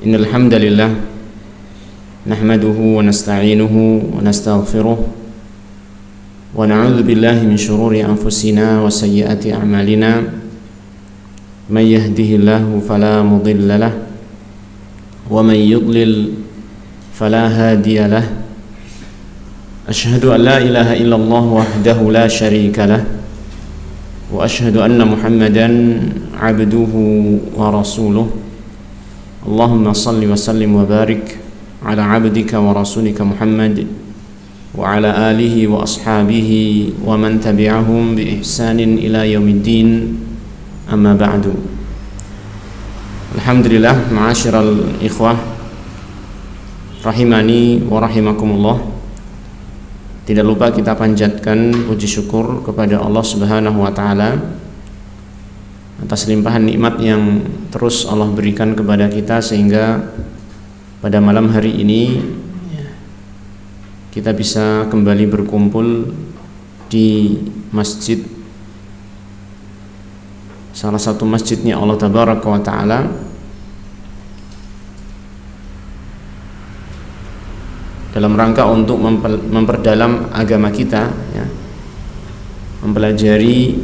Innal hamdalillah nahmaduhu wa nasta'inuhu wa nastaghfiruh wa na'udzu billahi min shururi anfusina wa sayyiati a'malina may yahdihillahu fala mudilla lahu wa may yudlil fala hadiya lahu ashhadu an la ilaha illallah wahdahu la syarika lahu wa ashhadu anna Muhammadan 'abduhu wa rasuluh. Allahumma salli wa sallim wa barik ala abdika wa rasulika Muhammad wa ala alihi wa ashabihi wa man tabi'ahum bi ihsanin ila yaumiddin, amma ba'du. Alhamdulillah, ma'asyiral ikhwah rahimani wa rahimakumullah. Tidak lupa kita panjatkan puji syukur kepada Allah Subhanahu wa taala atas limpahan nikmat yang terus Allah berikan kepada kita, sehingga pada malam hari ini kita bisa kembali berkumpul di masjid, salah satu masjidnya Allah Tabaraka wa Ta'ala, dalam rangka untuk memperdalam agama kita, ya, mempelajari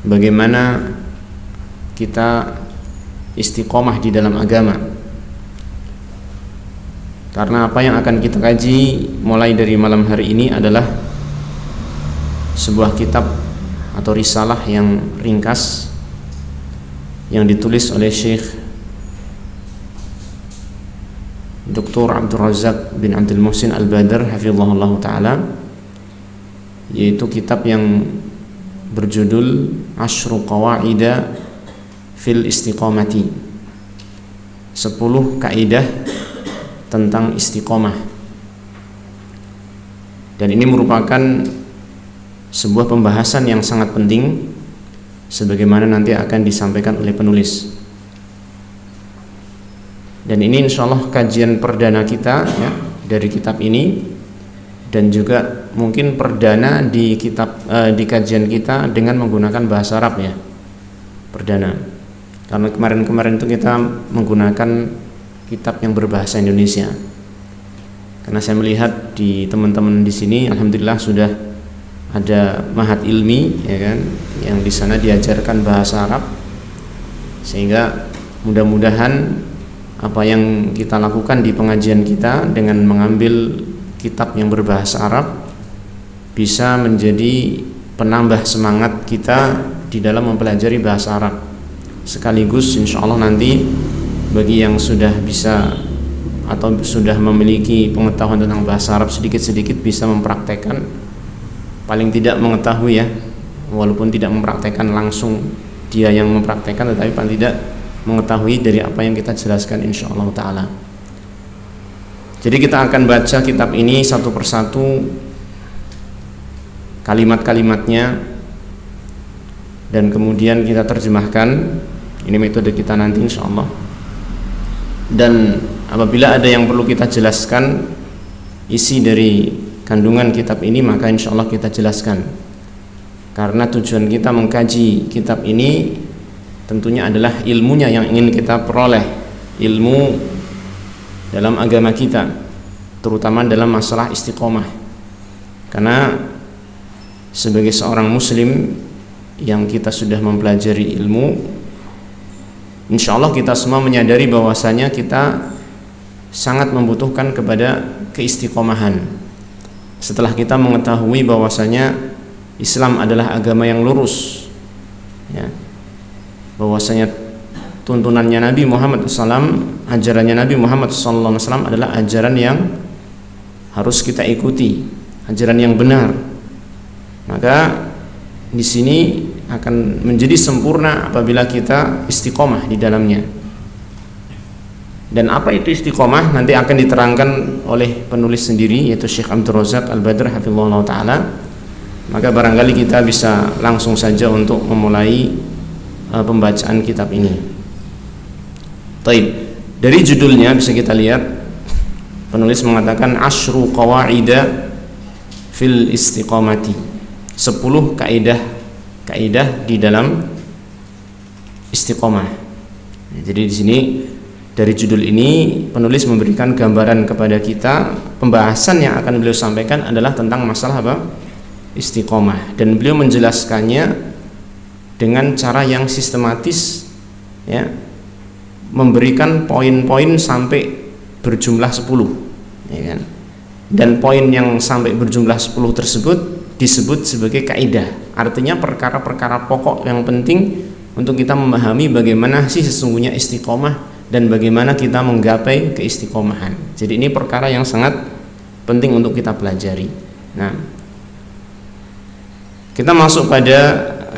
bagaimana kita istiqomah di dalam agama. Karena apa yang akan kita kaji mulai dari malam hari ini adalah sebuah kitab atau risalah yang ringkas yang ditulis oleh Syekh Dr. Abdul Razak bin Abdul Muhsin Al-Badr hafizahullah ta'ala, yaitu kitab yang berjudul Ashru Qawaida fil Istiqomati, 10 kaidah tentang istiqomah. Dan ini merupakan sebuah pembahasan yang sangat penting, sebagaimana nanti akan disampaikan oleh penulis. Dan ini insyaallah kajian perdana kita, ya, dari kitab ini, dan juga mungkin perdana di kitab di kajian kita dengan menggunakan bahasa Arab, ya, perdana. Karena kemarin-kemarin itu kita menggunakan kitab yang berbahasa Indonesia. Karena saya melihat di teman-teman di sini, alhamdulillah sudah ada mahat ilmi, ya kan, yang di sana diajarkan bahasa Arab, sehingga mudah-mudahan apa yang kita lakukan di pengajian kita dengan mengambil kitab yang berbahasa Arab bisa menjadi penambah semangat kita di dalam mempelajari bahasa Arab, sekaligus insya Allah nanti bagi yang sudah bisa atau sudah memiliki pengetahuan tentang bahasa Arab sedikit-sedikit bisa mempraktekkan, paling tidak mengetahui, ya, walaupun tidak mempraktekkan langsung dia yang mempraktekkan, tetapi paling tidak mengetahui dari apa yang kita jelaskan insya Allah ta'ala. Jadi kita akan baca kitab ini satu persatu, kalimat-kalimatnya, dan kemudian kita terjemahkan. Ini metode kita nanti insya Allah. Dan apabila ada yang perlu kita jelaskan isi dari kandungan kitab ini, maka insya Allah kita jelaskan. Karena tujuan kita mengkaji kitab ini tentunya adalah ilmunya yang ingin kita peroleh, ilmu dalam agama kita, terutama dalam masalah istiqomah. Karena sebagai seorang muslim yang kita sudah mempelajari ilmu, insya Allah kita semua menyadari bahwasanya kita sangat membutuhkan kepada keistiqomahan. Setelah kita mengetahui bahwasanya Islam adalah agama yang lurus, ya, bahwasanya tuntunannya Nabi Muhammad SAW, ajarannya Nabi Muhammad SAW adalah ajaran yang harus kita ikuti, ajaran yang benar. Maka di sini akan menjadi sempurna apabila kita istiqomah di dalamnya. Dan apa itu istiqomah nanti akan diterangkan oleh penulis sendiri, yaitu Syekh Abdul Razak Al-Badr hafizahullah ta'ala. Maka barangkali kita bisa langsung saja untuk memulai pembacaan kitab ini. Taib. Dari judulnya bisa kita lihat, penulis mengatakan Ashru Qawaida fil Istiqomati, 10 kaidah di dalam istiqomah. Jadi di sini dari judul ini penulis memberikan gambaran kepada kita, pembahasan yang akan beliau sampaikan adalah tentang masalah apa? Istiqomah, dan beliau menjelaskannya dengan cara yang sistematis, ya, memberikan poin-poin sampai berjumlah 10, ya kan? Dan poin yang sampai berjumlah 10 tersebut disebut sebagai kaidah, artinya perkara-perkara pokok yang penting untuk kita memahami bagaimana sih sesungguhnya istiqomah dan bagaimana kita menggapai keistiqomahan. Jadi ini perkara yang sangat penting untuk kita pelajari. Nah, kita masuk pada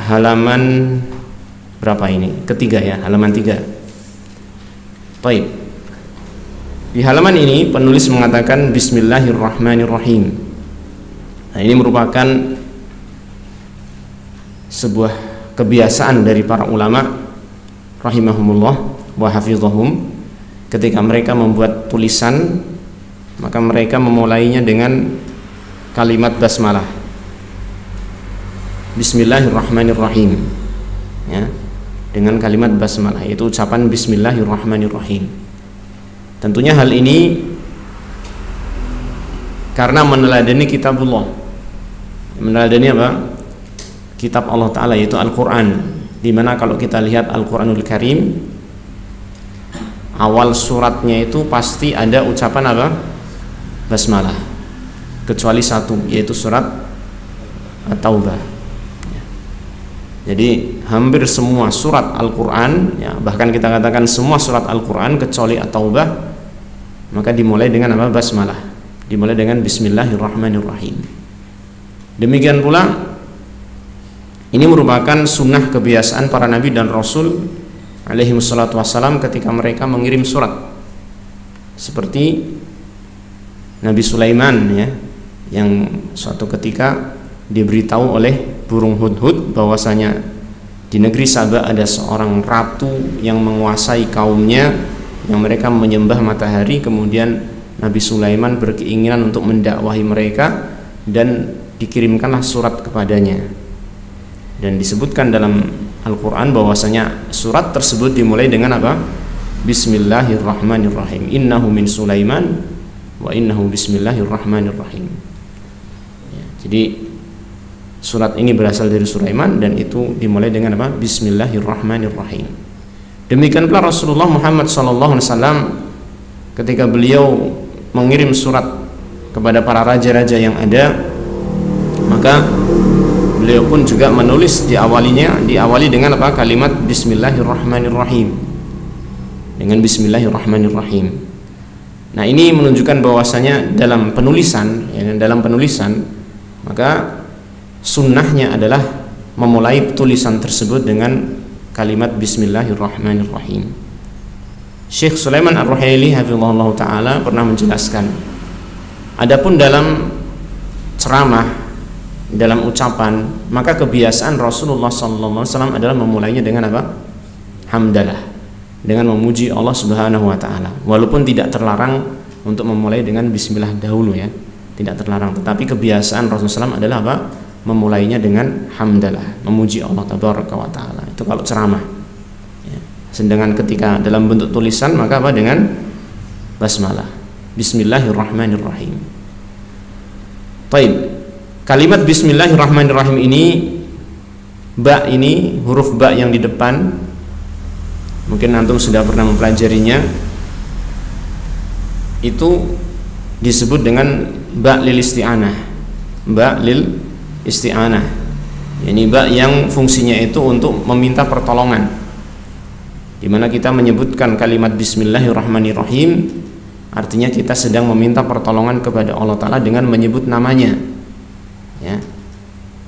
halaman berapa ini? Ketiga ya, halaman 3. Baik. Di halaman ini penulis mengatakan Bismillahirrahmanirrahim. Nah, ini merupakan sebuah kebiasaan dari para ulama rahimahumullah wa hafizahum. Ketika mereka membuat tulisan, maka mereka memulainya dengan kalimat basmalah, Bismillahirrahmanirrahim, ya, dengan kalimat basmalah, yaitu ucapan Bismillahirrahmanirrahim. Tentunya hal ini karena meneladani kitabullah, meneladani apa? Kitab Allah Ta'ala, yaitu Al-Quran, dimana kalau kita lihat Al-Quranul Karim, awal suratnya itu pasti ada ucapan apa? Basmalah, kecuali satu, yaitu surat At-Taubah. Jadi hampir semua surat Al-Quran, ya, bahkan kita katakan semua surat Al-Quran kecuali At-Taubah, maka dimulai dengan apa? Basmalah, dimulai dengan Bismillahirrahmanirrahim. Demikian pula ini merupakan sunnah kebiasaan para nabi dan rasul alaihi wassalatu wassalam ketika mereka mengirim surat. Seperti Nabi Sulaiman, ya, yang suatu ketika diberitahu oleh burung hudhud bahwasanya di negeri Saba ada seorang ratu yang menguasai kaumnya yang mereka menyembah matahari. Kemudian Nabi Sulaiman berkeinginan untuk mendakwahi mereka dan dikirimkanlah surat kepadanya. Dan disebutkan dalam Al-Quran bahwasanya surat tersebut dimulai dengan apa? Bismillahirrahmanirrahim. Innahu min Sulaiman wa innahu bismillahirrahmanirrahim. Ya, jadi surat ini berasal dari Sulaiman dan itu dimulai dengan apa? Bismillahirrahmanirrahim. Demikian pula Rasulullah Muhammad SAW ketika beliau mengirim surat kepada para raja-raja yang ada, maka beliau pun juga menulis diawali dengan apa? Kalimat Bismillahirrahmanirrahim, dengan Bismillahirrahmanirrahim. Nah, ini menunjukkan bahwasanya dalam penulisan, ya, dalam penulisan maka sunnahnya adalah memulai tulisan tersebut dengan kalimat Bismillahirrahmanirrahim. Syekh Sulaiman Ar-Ruhaili hafizahullah ta'ala pernah menjelaskan, adapun dalam ceramah, dalam ucapan, maka kebiasaan Rasulullah SAW adalah memulainya dengan apa? Hamdalah, dengan memuji Allah Subhanahu wa Ta'ala. Walaupun tidak terlarang untuk memulai dengan Bismillah dahulu, ya, tidak terlarang, tetapi kebiasaan Rasulullah SAW adalah apa? Memulainya dengan hamdalah, memuji Allah Tabaraka wa Ta'ala. Itu kalau ceramah, ya. Sedangkan ketika dalam bentuk tulisan maka apa? Dengan basmalah, Bismillahirrahmanirrahim. Baik. Kalimat Bismillahirrahmanirrahim ini, ba ini, huruf ba yang di depan, mungkin antum sudah pernah mempelajarinya, itu disebut dengan ba lil isti'anah. Ba lil isti'anah, ini ba yang fungsinya itu untuk meminta pertolongan, dimana kita menyebutkan kalimat Bismillahirrahmanirrahim, artinya kita sedang meminta pertolongan kepada Allah Ta'ala dengan menyebut namanya, ya.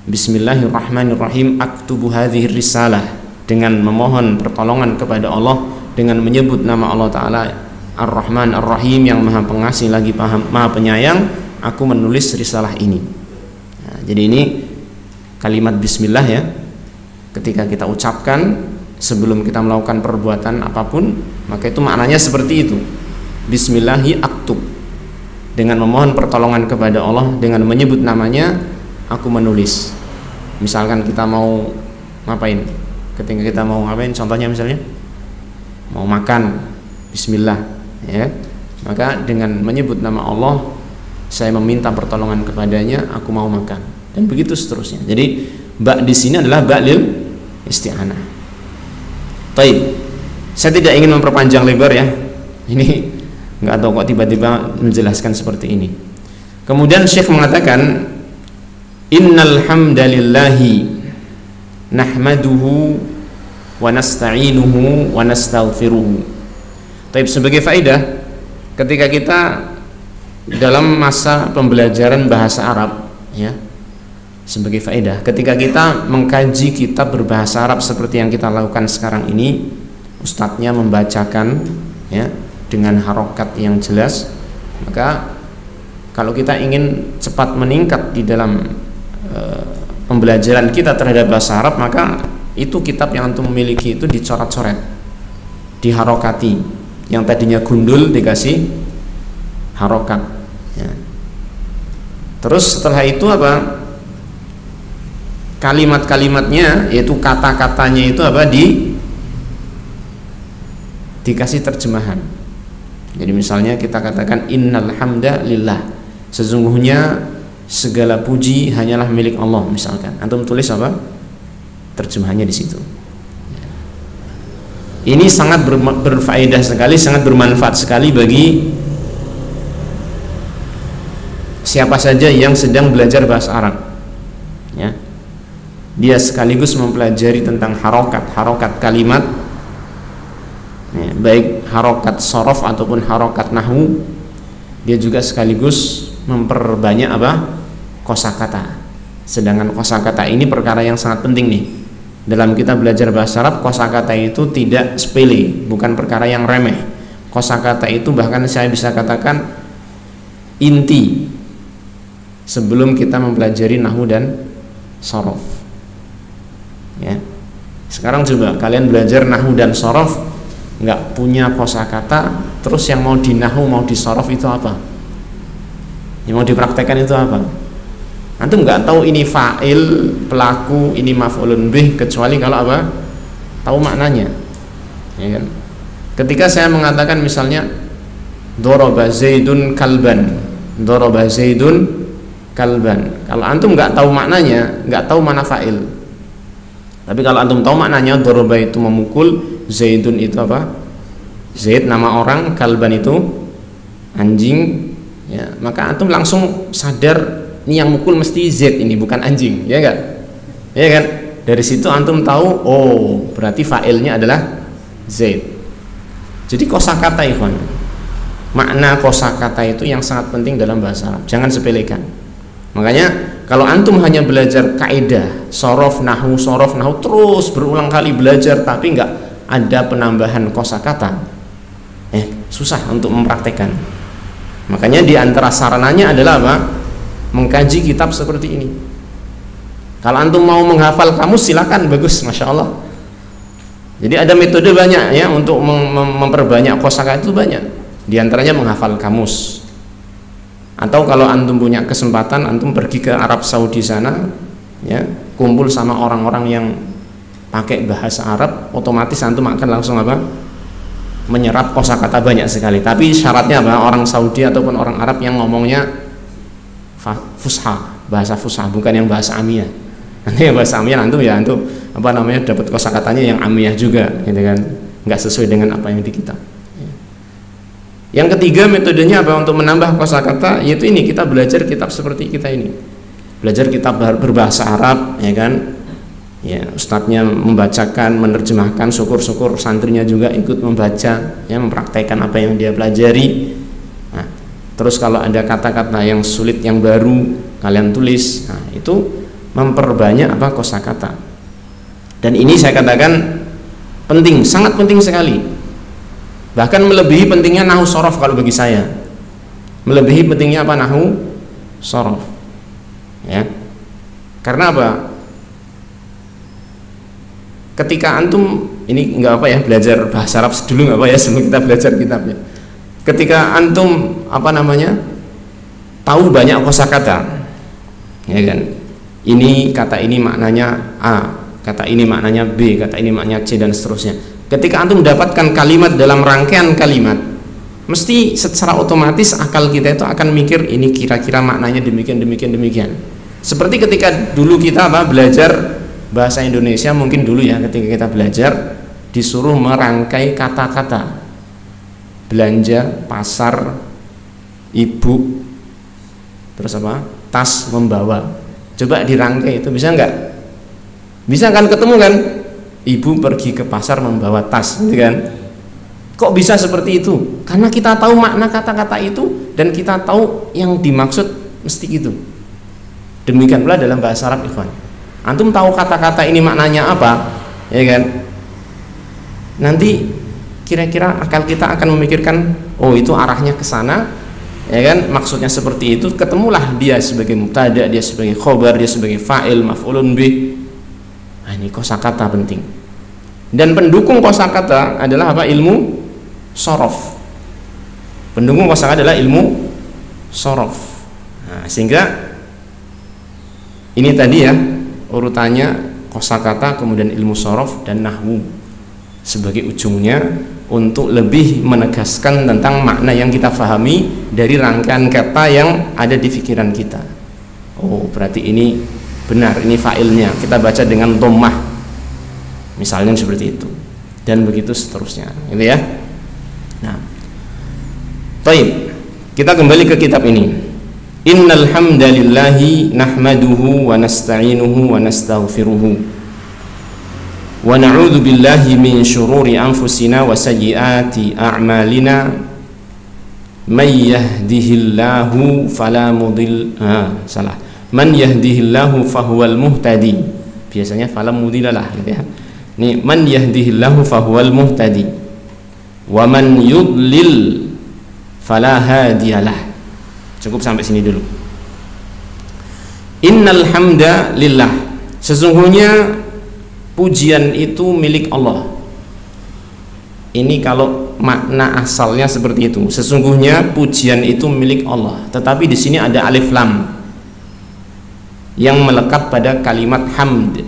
Bismillahirrahmanirrahim, aktubu hadhihi risalah, dengan memohon pertolongan kepada Allah dengan menyebut nama Allah Ta'ala Ar-Rahman Ar-Rahim, yang maha pengasih lagi maha penyayang, aku menulis risalah ini. Nah, jadi ini kalimat bismillah, ya, ketika kita ucapkan sebelum kita melakukan perbuatan apapun, maka itu maknanya seperti itu. Bismillahi aktub, dengan memohon pertolongan kepada Allah dengan menyebut namanya, aku menulis. Misalkan kita mau ngapain, ketika kita mau ngapain, contohnya misalnya mau makan, bismillah, ya. Maka dengan menyebut nama Allah, saya meminta pertolongan kepadanya, aku mau makan, dan begitu seterusnya. Jadi ba di sini adalah ba lil isti'anah. Taib. Saya tidak ingin memperpanjang lebar ya. Ini nggak tahu kok tiba-tiba menjelaskan seperti ini. Kemudian Syekh mengatakan, innal hamdalillahi nahmaduhu wa nasta'inuhu wa nastaghfiruhu. Taib, sebagai faedah, ketika kita dalam masa pembelajaran bahasa Arab, ya, sebagai faedah, ketika kita mengkaji kitab berbahasa Arab seperti yang kita lakukan sekarang ini, ustadznya membacakan, ya, dengan harokat yang jelas, maka kalau kita ingin cepat meningkat di dalam pembelajaran kita terhadap bahasa Arab, maka itu kitab yang antum memiliki itu dicoret-coret, diharokati. Yang tadinya gundul dikasih harokat, ya. Terus setelah itu apa? Kalimat-kalimatnya, yaitu kata-katanya itu apa? Dikasih terjemahan. Jadi misalnya kita katakan innal hamda lillah, sesungguhnya segala puji hanyalah milik Allah, misalkan. Antum tulis apa? Terjemahannya di situ. Ini sangat berfaedah sekali, sangat bermanfaat sekali bagi siapa saja yang sedang belajar bahasa Arab, ya. Dia sekaligus mempelajari tentang harokat kalimat, ya, baik harokat sorof ataupun harokat nahwu. Dia juga sekaligus memperbanyak apa? Kosakata. Sedangkan kosakata ini perkara yang sangat penting nih. Dalam kita belajar bahasa Arab, kosakata itu tidak sepele, bukan perkara yang remeh. Kosakata itu bahkan saya bisa katakan inti sebelum kita mempelajari nahwu dan sorof, ya. Sekarang coba kalian belajar nahwu dan sorof, nggak punya kosakata, terus yang mau di nahwu mau di sorof itu apa? Yang mau dipraktekkan itu apa? Antum nggak tahu ini fa'il, pelaku, ini maf'ulun bih, kecuali kalau apa? Tahu maknanya, ya kan? Ketika saya mengatakan misalnya doroba zaidun kalban, doroba zaidun kalban, kalau antum nggak tahu maknanya, nggak tahu mana fa'il. Tapi kalau antum tahu maknanya, doroba itu memukul, zaidun itu apa? Zaid nama orang, kalban itu anjing, ya, maka antum langsung sadar ini yang mukul mesti Z, ini bukan anjing, ya enggak? Ya kan? Dari situ antum tahu, oh, berarti fa'ilnya adalah Z. Jadi kosakata, ikhwan, makna kosakata itu yang sangat penting dalam bahasa Arab, jangan sepelekan. Makanya kalau antum hanya belajar kaidah sorof nahu terus berulang kali belajar tapi enggak ada penambahan kosakata, susah untuk mempraktekkan. Makanya di antara sarananya adalah apa? Mengkaji kitab seperti ini. Kalau antum mau menghafal kamus, silakan, bagus, masya Allah. Jadi ada metode banyak ya untuk memperbanyak kosakata, itu banyak. Di antaranya menghafal kamus. Atau kalau antum punya kesempatan, antum pergi ke Arab Saudi sana, ya, kumpul sama orang-orang yang pakai bahasa Arab, otomatis antum akan langsung apa? Menyerap kosakata banyak sekali. Tapi syaratnya apa? Orang Saudi ataupun orang Arab yang ngomongnya fusha, bahasa fusha, bukan yang bahasa amiyah. Nanti yang bahasa amiyah antum ya antum apa namanya dapat kosakatanya yang amiyah juga, gitu kan, nggak sesuai dengan apa yang di kitab. Yang ketiga metodenya apa untuk menambah kosakata, yaitu ini, kita belajar kitab seperti kita ini, belajar kitab berbahasa Arab, ya kan, ya, ustadznya membacakan, menerjemahkan, syukur-syukur santrinya juga ikut membaca, ya, mempraktekkan apa yang dia pelajari. Terus kalau ada kata-kata yang sulit, yang baru, kalian tulis. Nah, itu memperbanyak apa? Kosakata. Dan ini saya katakan penting, sangat penting sekali. Bahkan melebihi pentingnya nahwu sorof kalau bagi saya. Melebihi pentingnya apa? Nahwu sorof. Ya. Karena apa? Ketika antum ini nggak apa ya, belajar bahasa Arab dulu nggak apa ya, sebelum kita belajar kitabnya. Ketika antum apa namanya tahu banyak kosakata, ya kan, ini kata ini maknanya A, kata ini maknanya B, kata ini maknanya C, dan seterusnya. ketika antum mendapatkan kalimat dalam rangkaian kalimat, mesti secara otomatis akal kita itu akan mikir ini kira-kira maknanya demikian. Seperti ketika dulu kita belajar bahasa Indonesia, mungkin dulu ya, ketika kita belajar disuruh merangkai kata-kata belanja, pasar, ibu, terus tas, membawa. Coba dirangkai, itu bisa nggak? Bisa kan, ketemu kan? Ibu pergi ke pasar membawa tas, gitu kan? Kok bisa seperti itu? Karena kita tahu makna kata-kata itu dan kita tahu yang dimaksud mesti gitu. Demikian pula dalam bahasa Arab, ikhwan. Antum tahu kata-kata ini maknanya apa, ya kan? Nanti kira-kira akal kita akan memikirkan, oh itu arahnya ke sana, ya kan? Maksudnya seperti itu. Ketemulah dia sebagai mubtada, dia sebagai khobar, dia sebagai fa'il, maf'ulun bih. Nah, ini kosakata penting. Dan pendukung kosakata adalah apa? Ilmu sorof. Pendukung kosakata adalah ilmu sorof. Nah, sehingga ini tadi ya urutannya, kosakata, kemudian ilmu sorof dan nahwu sebagai ujungnya untuk lebih menegaskan tentang makna yang kita fahami dari rangkaian kata yang ada di pikiran kita. Oh, berarti ini benar, ini fa'ilnya, kita baca dengan dhammah misalnya seperti itu, dan begitu seterusnya, gitu ya. Nah, baik, kita kembali ke kitab ini. Innal hamdalillahi nahmaduhu wa nasta'inuhu wa nastaghfiruhu wa na'udzu billahi min syururi anfusina wa sayyiati a'malina may yahdihillahu fala mudhill man yahdihillahu fahuwal muhtadi. Biasanya fala mudhillalah, gitu ya. Ini man yahdihillahu fahuwal muhtadi wa man yudlil fala hadiyalah. Cukup sampai sini dulu. Innal hamda lillah, sesungguhnya pujian itu milik Allah. Ini kalau makna asalnya seperti itu. Sesungguhnya pujian itu milik Allah. Tetapi di sini ada alif lam yang melekat pada kalimat hamd.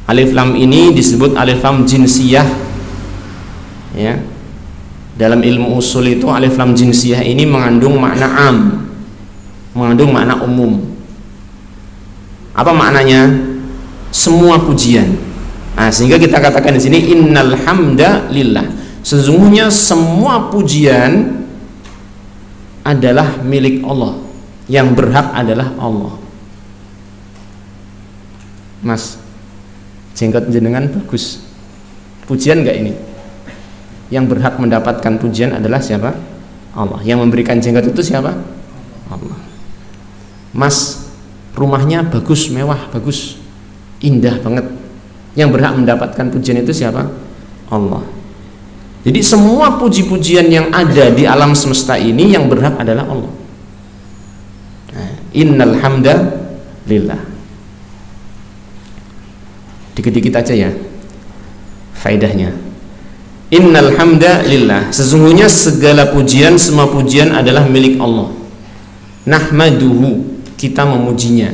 Alif lam ini disebut alif lam jinsiyah, ya. Dalam ilmu usul itu alif lam jinsiyah ini mengandung makna am, mengandung makna umum. Apa maknanya? Semua pujian. Nah, sehingga kita katakan di sini innal hamda lillah, sesungguhnya semua pujian adalah milik Allah, yang berhak adalah Allah. Mas, jenggot jenengan bagus. Pujian enggak ini? Yang berhak mendapatkan pujian adalah siapa? Allah. Yang memberikan jenggot itu siapa? Allah. Mas, rumahnya bagus, mewah, bagus, indah banget. Yang berhak mendapatkan pujian itu siapa? Allah. Jadi semua puji-pujian yang ada di alam semesta ini yang berhak adalah Allah. Nah, innal hamda lillah. Dikit-dikit aja ya faedahnya. Innal hamda lillah, sesungguhnya segala pujian, semua pujian adalah milik Allah. Nahmaduhu, kita memujinya.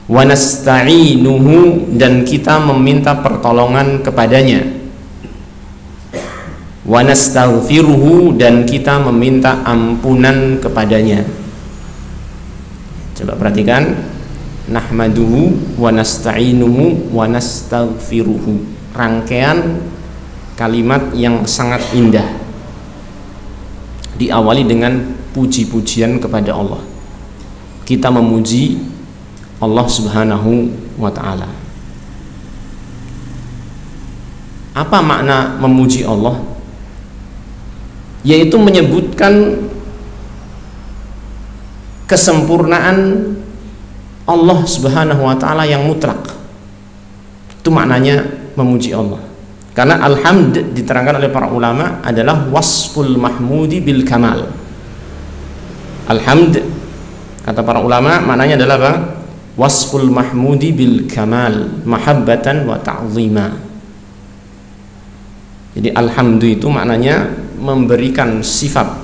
Wa nasta'inuhu, dan kita meminta pertolongan kepadanya. Wa nastaghfiruhu, dan kita meminta ampunan kepadanya. Coba perhatikan, nahmaduhu wa nasta'inuhu wa nastaghfiruhu, rangkaian kalimat yang sangat indah, diawali dengan puji-pujian kepada Allah. Kita memuji Allah Subhanahu wa ta'ala. Apa makna memuji Allah? Yaitu menyebutkan kesempurnaan Allah Subhanahu wa ta'ala yang mutlak. Itu maknanya memuji Allah. Karena alhamd diterangkan oleh para ulama adalah wasful mahmudi bil kamal. Alhamd, kata para ulama, maknanya adalah apa? Wasful mahmudi bil kamal, mahabbatan wa ta'zima. Jadi alhamdu itu maknanya memberikan sifat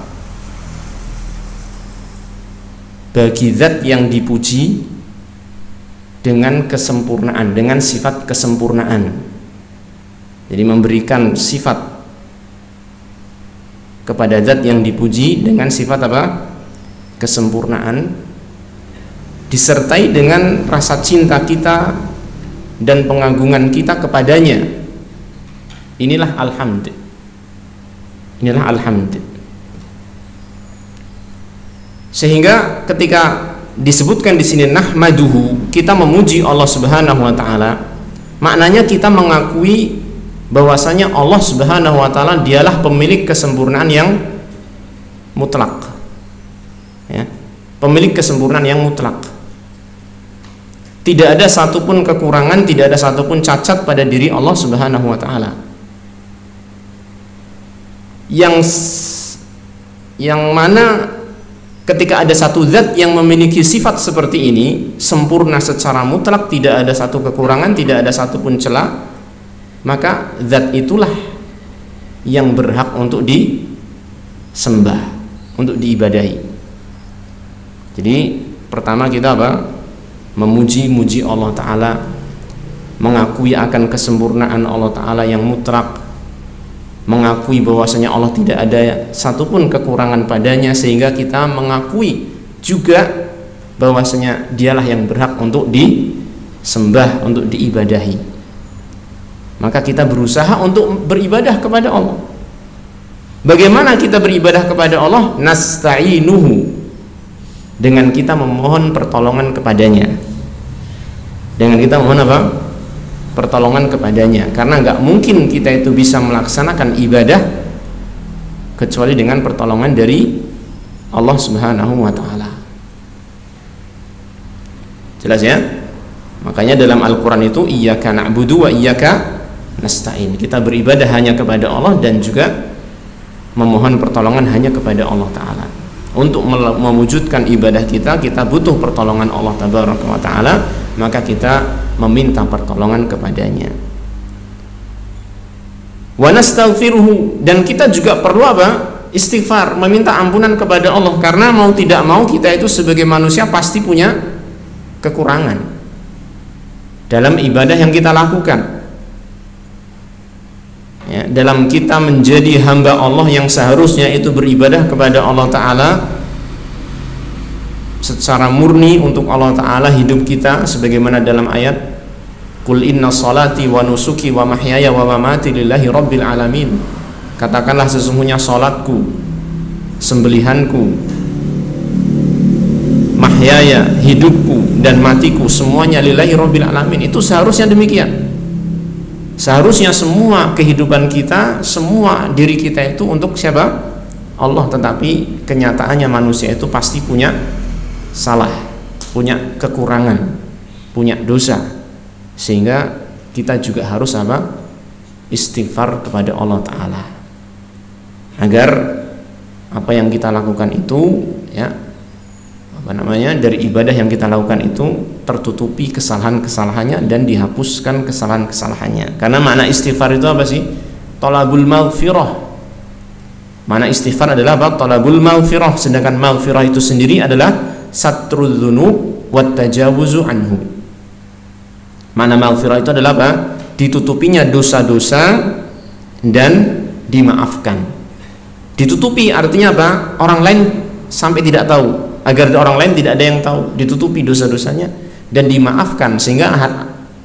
bagi zat yang dipuji dengan kesempurnaan, dengan sifat kesempurnaan. Jadi memberikan sifat kepada zat yang dipuji dengan sifat apa? Kesempurnaan, disertai dengan rasa cinta kita dan pengagungan kita kepadanya. Inilah alhamd. Inilah alhamd. Sehingga ketika disebutkan di sini nahmaduhu, kita memuji Allah Subhanahu wa taala, maknanya kita mengakui bahwasanya Allah Subhanahu wa taala dialah pemilik kesempurnaan yang mutlak. Ya, pemilik kesempurnaan yang mutlak. Tidak ada satupun kekurangan, tidak ada satupun cacat pada diri Allah Subhanahu wa taala. Yang mana ketika ada satu zat yang memiliki sifat seperti ini, sempurna secara mutlak, tidak ada satu kekurangan, tidak ada satupun celah, maka zat itulah yang berhak untuk disembah, untuk diibadahi. Jadi pertama kita apa? Memuji-muji Allah Ta'ala, mengakui akan kesempurnaan Allah Ta'ala yang mutlak, mengakui bahwasanya Allah tidak ada satupun kekurangan padanya, sehingga kita mengakui juga bahwasanya dialah yang berhak untuk disembah, untuk diibadahi. Maka kita berusaha untuk beribadah kepada Allah. Bagaimana kita beribadah kepada Allah? Nasta'inuhu, dengan kita memohon pertolongan kepadanya. Dengan kita memohon apa? Pertolongan kepadanya. Karena nggak mungkin kita itu bisa melaksanakan ibadah kecuali dengan pertolongan dari Allah Subhanahu wa taala. Jelas ya? Makanya dalam Al-Qur'an itu iyyaka na'budu wa iyyaka nasta'in. Kita beribadah hanya kepada Allah dan juga memohon pertolongan hanya kepada Allah Ta'ala. Untuk mewujudkan ibadah kita, kita butuh pertolongan Allah Tabaraka wa Ta'ala, maka kita meminta pertolongan kepadanya. Wa nastaghfiruhu, dan kita juga perlu apa? Istighfar, meminta ampunan kepada Allah, karena mau tidak mau kita itu sebagai manusia pasti punya kekurangan dalam ibadah yang kita lakukan. Ya, dalam kita menjadi hamba Allah yang seharusnya itu beribadah kepada Allah Ta'ala secara murni untuk Allah Ta'ala, hidup kita sebagaimana dalam ayat Qul inna salati wa nusuki wa mahyaya wa mamati lillahi rabbil alamin. Katakanlah sesungguhnya salatku, sembelihanku, mahyaya, hidupku dan matiku semuanya lillahi rabbil alamin. Itu seharusnya demikian. Seharusnya semua kehidupan kita, semua diri kita itu untuk siapa? Allah. Tetapi kenyataannya manusia itu pasti punya salah, punya kekurangan, punya dosa, sehingga kita juga harus apa? Istighfar kepada Allah Ta'ala, agar apa yang kita lakukan itu, ya, dari ibadah yang kita lakukan itu tertutupi kesalahan-kesalahannya dan dihapuskan kesalahan-kesalahannya. Karena makna istighfar itu apa sih? Thalabul maghfirah. Makna istighfar adalah apa? Thalabul maghfirah. Sedangkan maghfirah itu sendiri adalah satrul dzunub wat tajawuzu anhu. Makna maghfirah itu adalah apa? Ditutupinya dosa-dosa dan dimaafkan. Ditutupi artinya apa? Orang lain sampai tidak tahu, agar orang lain tidak ada yang tahu. Ditutupi dosa-dosanya dan dimaafkan, sehingga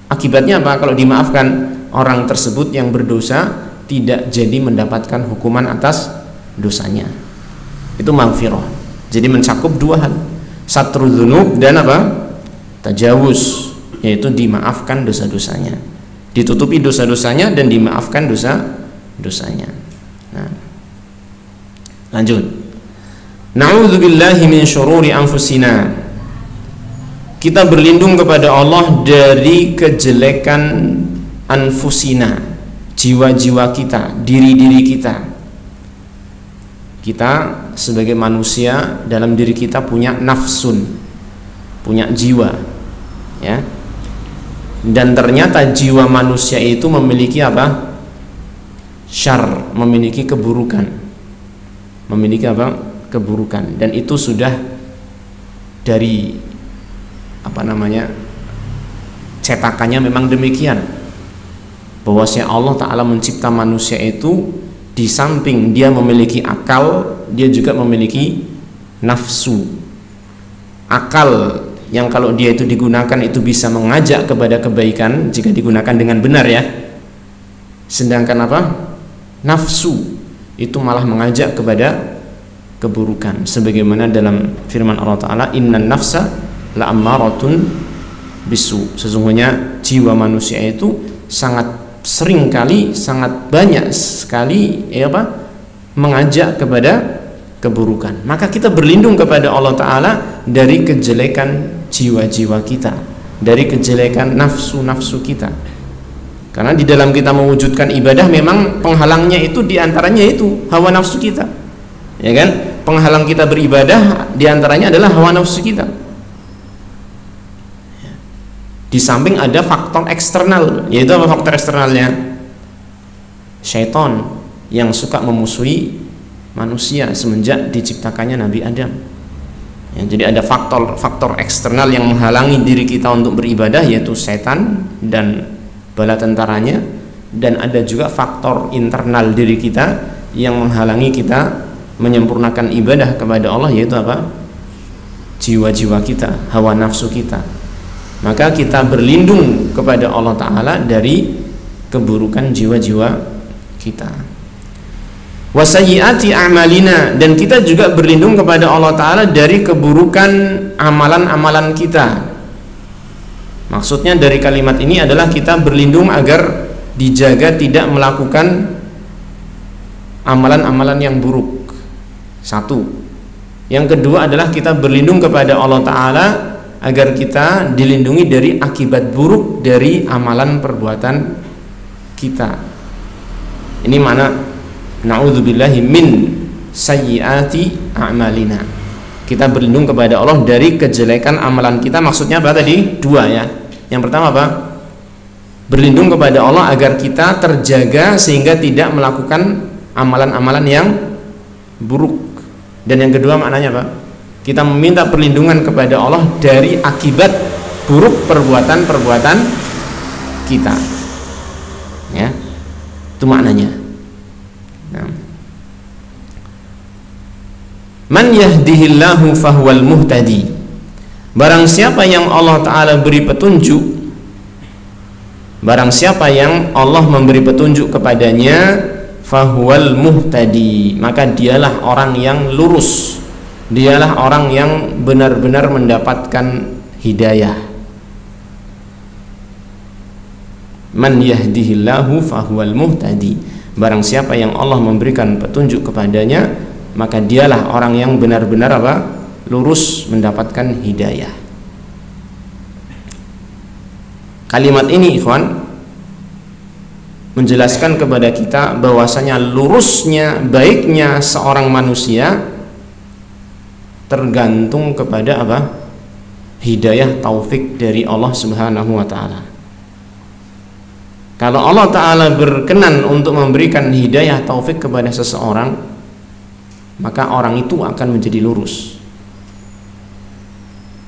akibatnya apa? Kalau dimaafkan, orang tersebut yang berdosa tidak jadi mendapatkan hukuman atas dosanya. Itu maghfirah. Jadi mencakup dua hal, satrul dzunub dan apa? Tajawuz, yaitu dimaafkan dosa-dosanya, ditutupi dosa-dosanya dan dimaafkan dosa-dosanya. Nah, lanjut. Na'udzubillahi min syururi anfusina. Kita berlindung kepada Allah dari kejelekan anfusina, jiwa-jiwa kita, diri-diri kita. Kita sebagai manusia, dalam diri kita punya nafsun, punya jiwa, ya. Dan ternyata jiwa manusia itu memiliki apa? Syarr, memiliki keburukan. Memiliki apa? Keburukan. Dan itu sudah dari cetakannya memang demikian, bahwasanya Allah Ta'ala mencipta manusia itu di samping dia memiliki akal, dia juga memiliki nafsu. Akal yang kalau dia itu digunakan itu bisa mengajak kepada kebaikan jika digunakan dengan benar ya. Sedangkan apa? Nafsu itu malah mengajak kepada keburukan. Sebagaimana dalam firman Allah Ta'ala, innan nafsa la'ammaratun bisu. Sesungguhnya jiwa manusia itu sangat sering kali, sangat banyak sekali mengajak kepada keburukan. Maka kita berlindung kepada Allah Ta'ala dari kejelekan jiwa-jiwa kita, dari kejelekan nafsu-nafsu kita. Karena di dalam kita mewujudkan ibadah memang penghalangnya itu diantaranya itu hawa nafsu kita, ya kan? Penghalang kita beribadah diantaranya adalah hawa nafsu kita. Di samping ada faktor eksternal, yaitu apa faktor eksternalnya? Syaitan yang suka memusuhi manusia semenjak diciptakannya Nabi Adam. Ya, jadi ada faktor eksternal yang menghalangi diri kita untuk beribadah, yaitu setan dan bala tentaranya, dan ada juga faktor internal diri kita yang menghalangi kita menyempurnakan ibadah kepada Allah, yaitu apa? Jiwa-jiwa kita, hawa nafsu kita. Maka kita berlindung kepada Allah Ta'ala dari keburukan jiwa-jiwa kita. Wasayyiati a'malina, dan kita juga berlindung kepada Allah Ta'ala dari keburukan amalan-amalan kita. Maksudnya dari kalimat ini adalah kita berlindung agar dijaga tidak melakukan amalan-amalan yang buruk. Satu. Yang kedua adalah kita berlindung kepada Allah Ta'ala agar kita dilindungi dari akibat buruk dari amalan perbuatan kita. Ini mana na'udzubillahi min sayyiati a'malina. Kita berlindung kepada Allah dari kejelekan amalan kita. Maksudnya apa tadi? Dua ya. Yang pertama apa? Berlindung kepada Allah agar kita terjaga sehingga tidak melakukan amalan-amalan yang buruk. Dan yang kedua maknanya apa? Kita meminta perlindungan kepada Allah dari akibat buruk perbuatan-perbuatan kita. Ya. Itu maknanya. Nah. Man yahdihillahu fahuwal muhtadi. Barang siapa yang Allah Ta'ala beri petunjuk, barang siapa yang Allah memberi petunjuk kepadanya, fahuwal muhtadi, maka dialah orang yang lurus, dialah orang yang benar-benar mendapatkan hidayah. Man yahdihillahu fahuwal muhtadi. Barang siapa yang Allah memberikan petunjuk kepadanya, maka dialah orang yang benar-benar apa? Lurus, mendapatkan hidayah. Kalimat ini ikhwan menjelaskan kepada kita bahwasanya lurusnya, baiknya seorang manusia tergantung kepada apa? Hidayah taufik dari Allah Subhanahu wa Ta'ala. Kalau Allah Ta'ala berkenan untuk memberikan hidayah taufik kepada seseorang, maka orang itu akan menjadi lurus,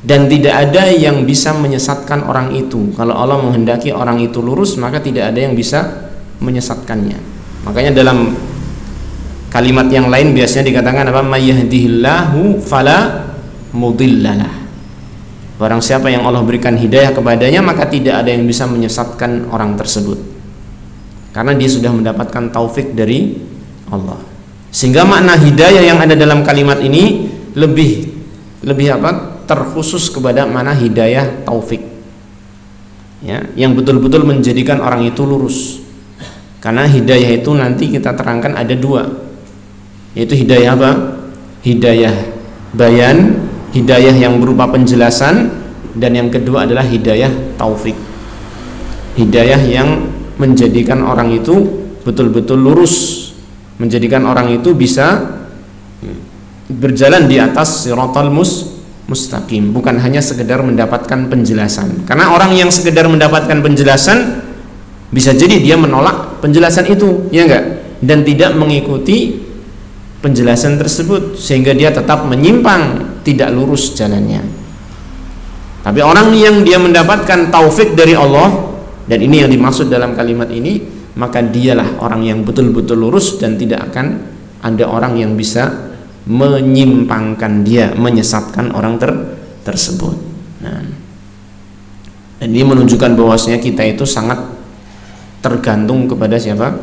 dan tidak ada yang bisa menyesatkan orang itu. Kalau Allah menghendaki orang itu lurus, maka tidak ada yang bisa menyesatkannya. Makanya dalam kalimat yang lain biasanya dikatakan apa? May yahdihillahu fala mudhillalah. Barang siapa yang Allah berikan hidayah kepadanya, maka tidak ada yang bisa menyesatkan orang tersebut, karena dia sudah mendapatkan taufik dari Allah. Sehingga makna hidayah yang ada dalam kalimat ini lebih apa? Terkhusus kepada mana hidayah taufik, ya, yang betul-betul menjadikan orang itu lurus. Karena hidayah itu nanti kita terangkan ada dua, yaitu hidayah apa? Hidayah bayan, hidayah yang berupa penjelasan, dan yang kedua adalah hidayah taufik, hidayah yang menjadikan orang itu betul-betul lurus, menjadikan orang itu bisa berjalan di atas siratal mustaqim, bukan hanya sekedar mendapatkan penjelasan. Karena orang yang sekedar mendapatkan penjelasan bisa jadi dia menolak penjelasan itu, ya enggak, dan tidak mengikuti penjelasan tersebut, sehingga dia tetap menyimpang, tidak lurus jalannya. Tapi orang yang dia mendapatkan taufik dari Allah, dan ini yang dimaksud dalam kalimat ini, maka dialah orang yang betul-betul lurus dan tidak akan ada orang yang bisa menyimpangkan dia, menyesatkan orang tersebut. Nah, dan ini menunjukkan bahwasanya kita itu sangat tergantung kepada siapa?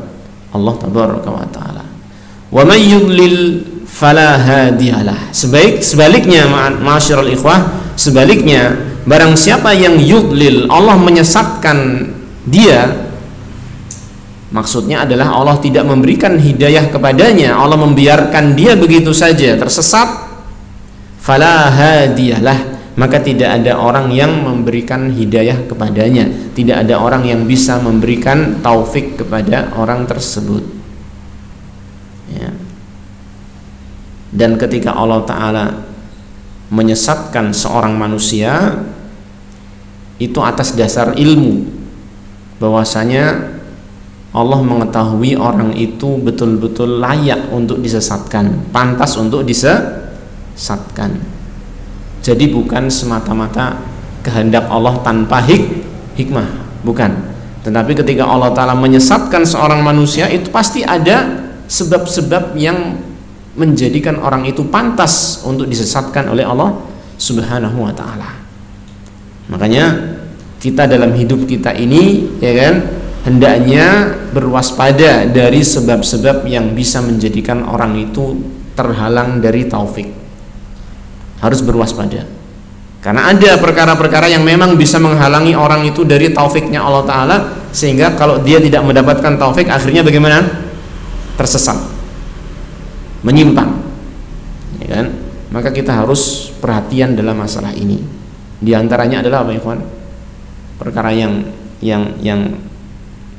Allah tabaraka wa taala. Wa may yudlil fala hadiyalah. Sebaliknya ma'asyiral ikhwah, sebaliknya barang siapa yang yudlil, Allah menyesatkan dia, maksudnya adalah Allah tidak memberikan hidayah kepadanya, Allah membiarkan dia begitu saja tersesat, fala hadiyalah, maka tidak ada orang yang memberikan hidayah kepadanya, tidak ada orang yang bisa memberikan taufik kepada orang tersebut, ya. Dan ketika Allah Ta'ala menyesatkan seorang manusia, itu atas dasar ilmu, bahwasanya Allah mengetahui orang itu betul-betul layak untuk disesatkan, pantas untuk disesatkan. Jadi bukan semata-mata kehendak Allah tanpa hikmah, bukan. Tetapi ketika Allah Ta'ala menyesatkan seorang manusia, itu pasti ada sebab-sebab yang menjadikan orang itu pantas untuk disesatkan oleh Allah Subhanahu wa Ta'ala. Makanya kita dalam hidup kita ini, ya kan, hendaknya berwaspada dari sebab-sebab yang bisa menjadikan orang itu terhalang dari taufik. Harus berwaspada, karena ada perkara-perkara yang memang bisa menghalangi orang itu dari taufiknya Allah Ta'ala, sehingga kalau dia tidak mendapatkan taufik, akhirnya bagaimana? Tersesat, menyimpang, ya kan? Maka kita harus perhatian dalam masalah ini. Di antaranya adalah apa, ikhwan? Perkara yang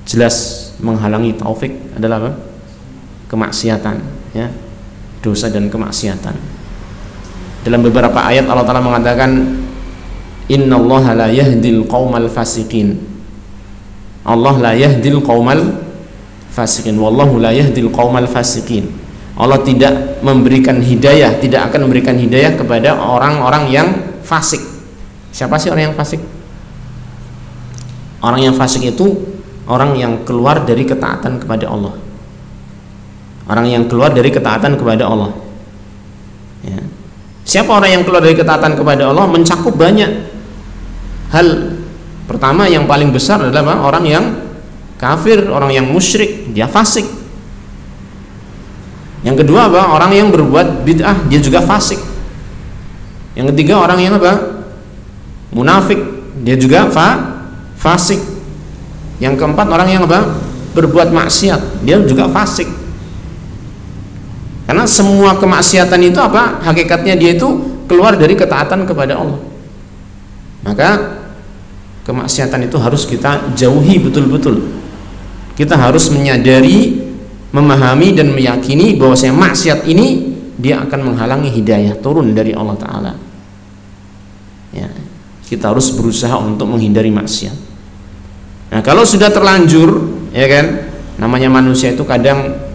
jelas menghalangi taufik adalah apa? Kemaksiatan, ya, dosa dan kemaksiatan. Dalam beberapa ayat Allah Ta'ala mengatakan, innallaha la yahdil qaumal fasiqin. Allah la yahdil qaumal fasiqin, wallahu la yahdil qaumal fasiqin. Allah tidak memberikan hidayah, tidak akan memberikan hidayah kepada orang-orang yang fasik. Siapa sih orang yang fasik? Orang yang fasik itu orang yang keluar dari ketaatan kepada Allah. Orang yang keluar dari ketaatan kepada Allah, ya. Siapa orang yang keluar dari ketaatan kepada Allah? Mencakup banyak hal. Pertama yang paling besar adalah apa? Orang yang kafir, orang yang musyrik, dia fasik. Yang kedua apa? Orang yang berbuat bid'ah, dia juga fasik. Yang ketiga orang yang apa? Munafik, dia juga fasik. Yang keempat orang yang apa? Berbuat maksiat, dia juga fasik. Karena semua kemaksiatan itu apa? Hakikatnya dia itu keluar dari ketaatan kepada Allah. Maka kemaksiatan itu harus kita jauhi betul-betul. Kita harus menyadari, memahami dan meyakini bahwasanya maksiat ini dia akan menghalangi hidayah turun dari Allah Ta'ala, ya. Kita harus berusaha untuk menghindari maksiat. Nah, kalau sudah terlanjur, ya kan, namanya manusia itu kadang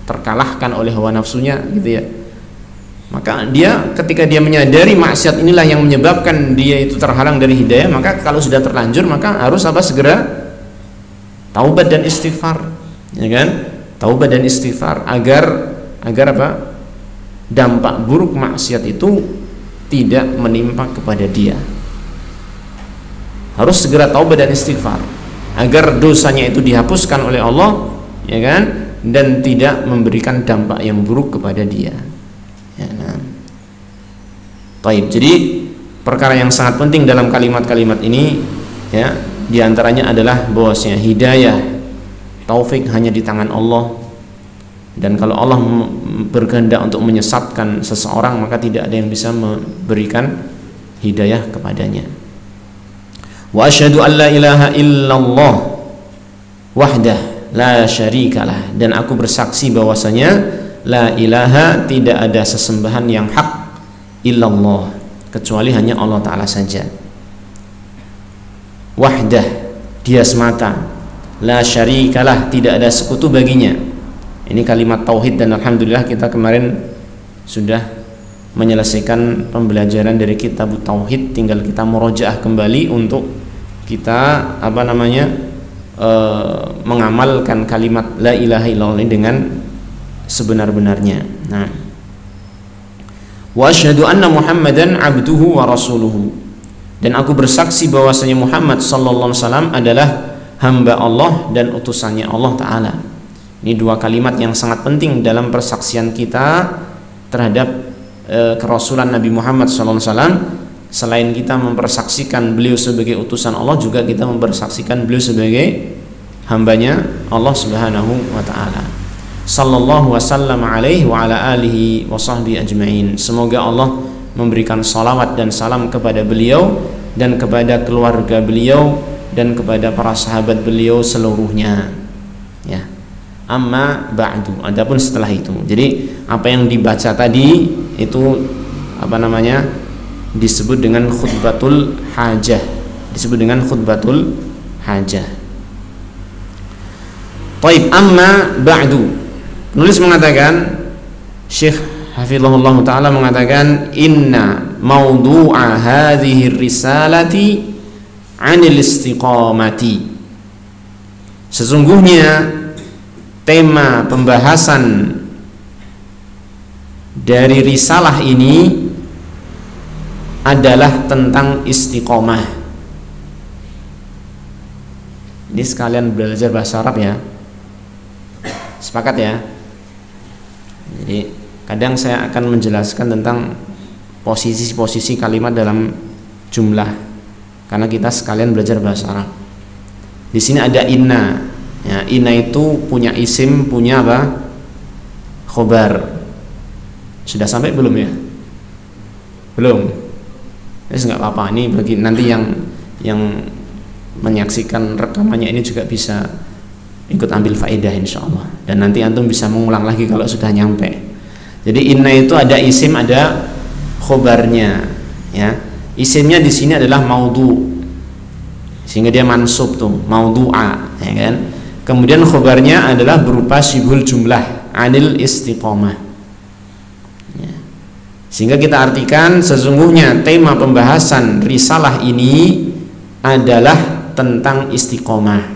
terkalahkan oleh hawa nafsunya, gitu ya. Maka dia ketika dia menyadari maksiat inilah yang menyebabkan dia itu terhalang dari hidayah, maka kalau sudah terlanjur maka harus apa? Segera taubat dan istighfar, ya kan? Taubat dan istighfar agar apa? Dampak buruk maksiat itu tidak menimpa kepada dia. Harus segera taubat dan istighfar agar dosanya itu dihapuskan oleh Allah, ya kan? Dan tidak memberikan dampak yang buruk kepada dia, ya, nah. Baik, jadi perkara yang sangat penting dalam kalimat-kalimat ini, ya, diantaranya adalah bahwasanya hidayah, taufik hanya di tangan Allah, dan kalau Allah berkehendak untuk menyesatkan seseorang, maka tidak ada yang bisa memberikan hidayah kepadanya. Wa asyhadu an la ilaha illallah wahdah la syarikalah, dan aku bersaksi bahwasanya la ilaha, tidak ada sesembahan yang hak illallah, kecuali hanya Allah Ta'ala saja. Wahdah, dia semata. La syarikalah, tidak ada sekutu baginya. Ini kalimat tauhid, dan alhamdulillah kita kemarin sudah menyelesaikan pembelajaran dari kitab tauhid. Tinggal kita murojaah kembali untuk kita mengamalkan kalimat la ilaha illallah ini dengan sebenar-benarnya. Nah, wa asyhadu anna Muhammadan abduhu wa rasuluhu, dan aku bersaksi bahwasanya Muhammad sallallahu alaihi wasallam adalah hamba Allah dan utusannya Allah Ta'ala. Ini dua kalimat yang sangat penting dalam persaksian kita terhadap kerasulan Nabi Muhammad sallallahu alaihi wasallam. Selain kita mempersaksikan beliau sebagai utusan Allah, juga kita mempersaksikan beliau sebagai hambanya Allah Subhanahu wa Ta'ala. Sallallahu wasallam alaihi wa ala alihi wa sahbihi ajma'in. Semoga Allah memberikan salawat dan salam kepada beliau dan kepada keluarga beliau dan kepada para sahabat beliau seluruhnya. Ya. Amma ba'du, adapun setelah itu. Jadi apa yang dibaca tadi itu disebut dengan khutbatul hajah, disebut dengan khutbatul hajah. Taib, amma ba'du. Penulis mengatakan, Syekh hafizahullah ta'ala mengatakan, inna mawdu'a hadhihi risalati 'anil istiqamati. Sesungguhnya tema pembahasan dari risalah ini adalah tentang istiqomah. Ini sekalian belajar bahasa Arab ya, sepakat ya. Jadi kadang saya akan menjelaskan tentang posisi-posisi kalimat dalam jumlah, karena kita sekalian belajar bahasa Arab. Di sini ada inna, ya, inna itu punya isim, punya apa? Khobar. Sudah sampai belum ya? Belum. Nggak apa-apa, ini bagi nanti yang menyaksikan rekamannya ini juga bisa ikut ambil faedah insyaallah, dan nanti antum bisa mengulang lagi kalau sudah nyampe. Jadi inna itu ada isim, ada khobarnya, ya. Isimnya di sini adalah maudhu, sehingga dia mansub tuh, maudhu'a, ya kan. Kemudian khobarnya adalah berupa syibhul jumlah, anil istiqomah. Sehingga kita artikan sesungguhnya tema pembahasan risalah ini adalah tentang istiqomah.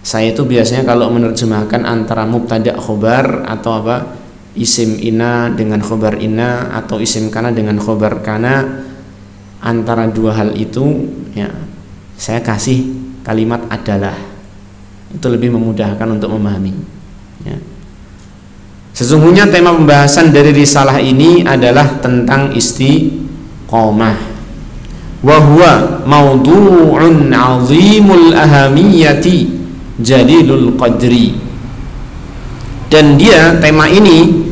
Saya itu biasanya kalau menerjemahkan antara mubtada khobar atau apa, isim inna dengan khobar inna atau isim kana dengan khobar kana, antara dua hal itu ya saya kasih kalimat adalah. Itu lebih memudahkan untuk memahami, ya. Sesungguhnya tema pembahasan dari risalah ini adalah tentang istiqomah. Wa huwa mawdu'un 'azimul ahamiyati jalilul qadri. Dan dia, tema ini,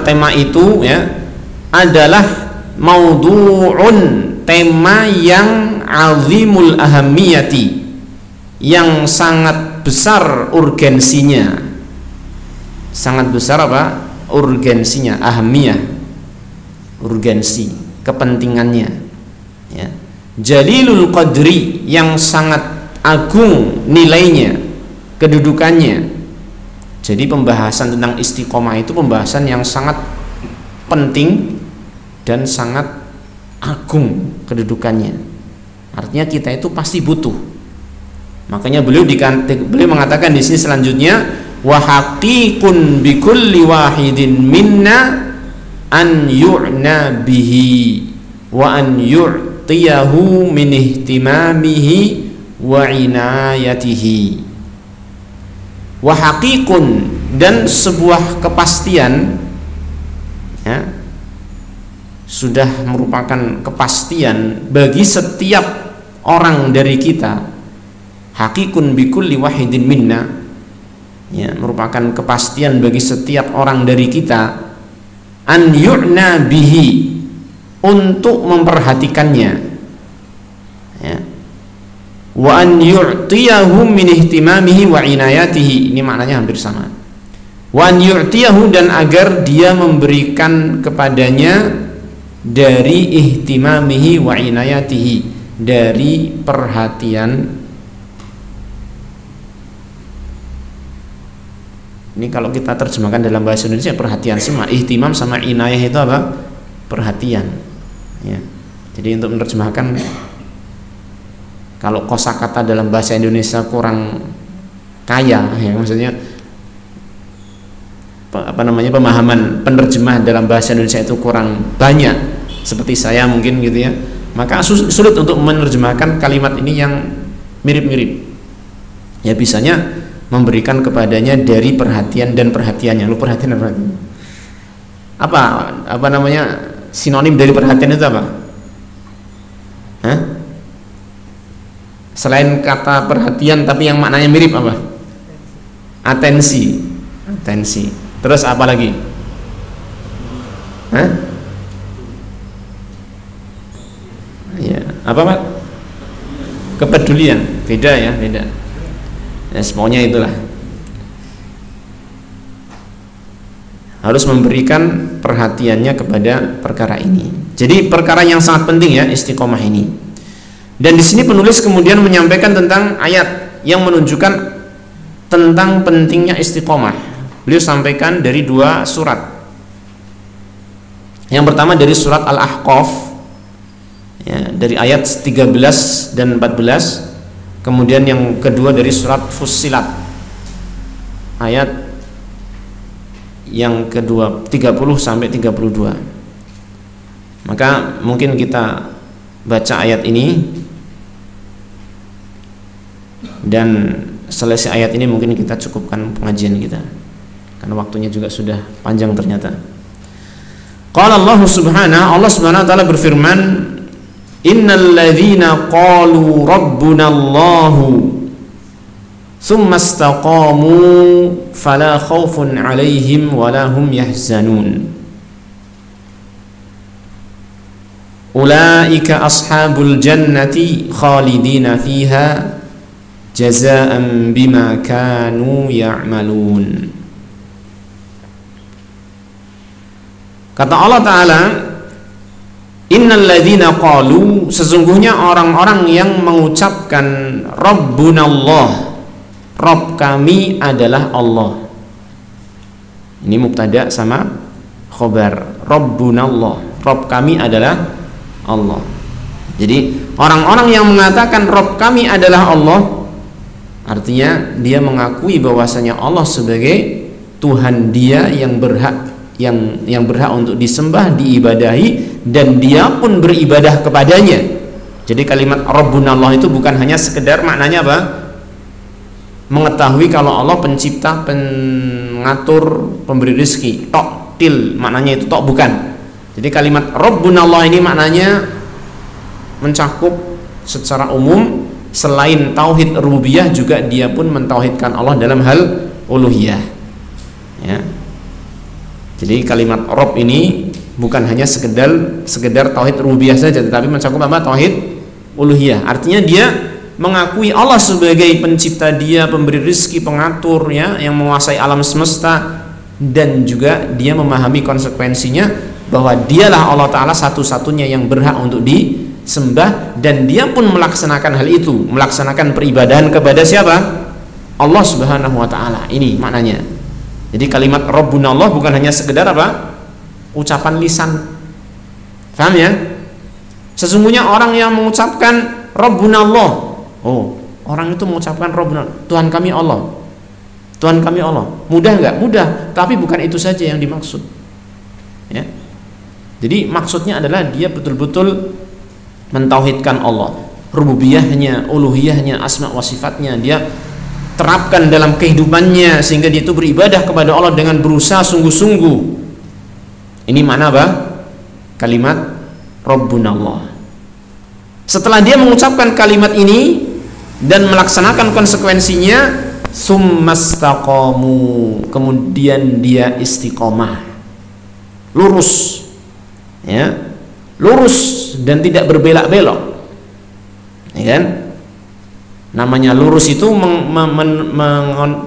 tema itu ya adalah mawdu'un, tema yang 'azimul ahamiyati, yang sangat besar urgensinya. Sangat besar apa? Urgensinya, ahamiyah, urgensi, kepentingannya, ya. Jalilul qadri, yang sangat agung nilainya, kedudukannya. Jadi pembahasan tentang istiqomah itu pembahasan yang sangat penting dan sangat agung kedudukannya. Artinya kita itu pasti butuh. Makanya beliau mengatakan di sini selanjutnya, wa haqiqun bi kulli wahidin minna an yu'na bihi wa an yu'tiyahu min ihtimamihi wa inayatihi. Wa haqiqun, dan sebuah kepastian, ya, sudah merupakan kepastian bagi setiap orang dari kita. Haqiqun bi kulli wahidin minna, ya, merupakan kepastian bagi setiap orang dari kita, an yu'na bihi, untuk memperhatikannya, ya, wa an yu'tiyahu min ihtimamihi wa inayatihi. Ini maknanya hampir sama. Wa an yu'tiyahu, dan agar dia memberikan kepadanya dari ihtimamihi wa inayatihi, dari perhatian. Ini kalau kita terjemahkan dalam bahasa Indonesia, perhatian semua. Ihtimam sama inayah itu apa? Perhatian, ya. Jadi untuk menerjemahkan kalau kosakata dalam bahasa Indonesia kurang kaya, ya maksudnya pemahaman penerjemah dalam bahasa Indonesia itu kurang banyak, seperti saya mungkin gitu ya, maka sulit untuk menerjemahkan kalimat ini yang mirip-mirip. Ya bisanya memberikan kepadanya dari perhatian dan perhatiannya. Lu perhatian dan perhatian. Apa namanya sinonim dari perhatian itu apa? Hah? Selain kata perhatian tapi yang maknanya mirip apa? Atensi. Terus apa lagi? Hah? Ya, apa Pak? Kepedulian. Beda ya, beda. Ya, semuanya itulah. Harus memberikan perhatiannya kepada perkara ini. Jadi perkara yang sangat penting ya, istiqomah ini. Dan di sini penulis kemudian menyampaikan tentang ayat yang menunjukkan tentang pentingnya istiqomah. Beliau sampaikan dari 2 surat. Yang pertama dari surat Al-Ahqaf, ya, dari ayat 13 dan 14. Kemudian yang kedua dari surat Fussilat, ayat yang kedua 30 sampai 32. Maka mungkin kita baca ayat ini, dan selesai ayat ini mungkin kita cukupkan pengajian kita, karena waktunya juga sudah panjang ternyata. Qala Allah Subhanahu wa taala berfirman, innal ladzina qalu rabbuna Allahu tsumma istaqamu fala khaufun 'alaihim wala hum yahzanun ulaika ashabul jannati khalidina fiha jazaa'an bima kanu ya'malun. Kata Allah Ta'ala, innal ladzina qalu, sesungguhnya orang-orang yang mengucapkan Rabbunallah, Rabb kami adalah Allah. Ini mubtada sama khobar. Rabbunallah, Rabb kami adalah Allah. Jadi orang-orang yang mengatakan Rabb kami adalah Allah, artinya dia mengakui bahwasanya Allah sebagai Tuhan dia yang berhak, yang berhak untuk disembah, diibadahi, dan dia pun beribadah kepadanya. Jadi kalimat Rabbunallah itu bukan hanya sekedar maknanya apa? Mengetahui kalau Allah pencipta, pengatur, pemberi rezeki, tok, til, maknanya itu tok, bukan. Jadi kalimat Rabbunallah ini maknanya mencakup secara umum, selain tauhid rububiyah juga dia pun mentauhidkan Allah dalam hal uluhiyah. Ya. Jadi kalimat Rabb ini bukan hanya sekedar tauhid rububiyah saja, tetapi mencakup apa? Tauhid uluhiyah. Artinya dia mengakui Allah sebagai pencipta dia, pemberi rezeki, pengatur ya, yang menguasai alam semesta, dan juga dia memahami konsekuensinya bahwa dialah Allah Ta'ala satu-satunya yang berhak untuk disembah, dan dia pun melaksanakan hal itu, melaksanakan peribadahan kepada siapa? Allah Subhanahu wa Ta'ala. Ini maknanya. Jadi kalimat Rabbunallah bukan hanya sekedar apa? Ucapan lisan. Paham ya? Sesungguhnya orang yang mengucapkan Rabbunallah, oh, orang itu mengucapkan Rabbunallah, Tuhan kami Allah. Tuhan kami Allah. Mudah enggak? Mudah, tapi bukan itu saja yang dimaksud. Ya. Jadi maksudnya adalah dia betul-betul mentauhidkan Allah, rububiyahnya, uluhiyahnya, asma wa sifatnya dia terapkan dalam kehidupannya, sehingga dia itu beribadah kepada Allah dengan berusaha sungguh-sungguh. Ini makna apa? Kalimat Rabbunallah. Setelah dia mengucapkan kalimat ini dan melaksanakan konsekuensinya, summastaqamu, kemudian dia istiqomah, lurus ya, lurus dan tidak berbelak-belok, ya kan? Namanya lurus itu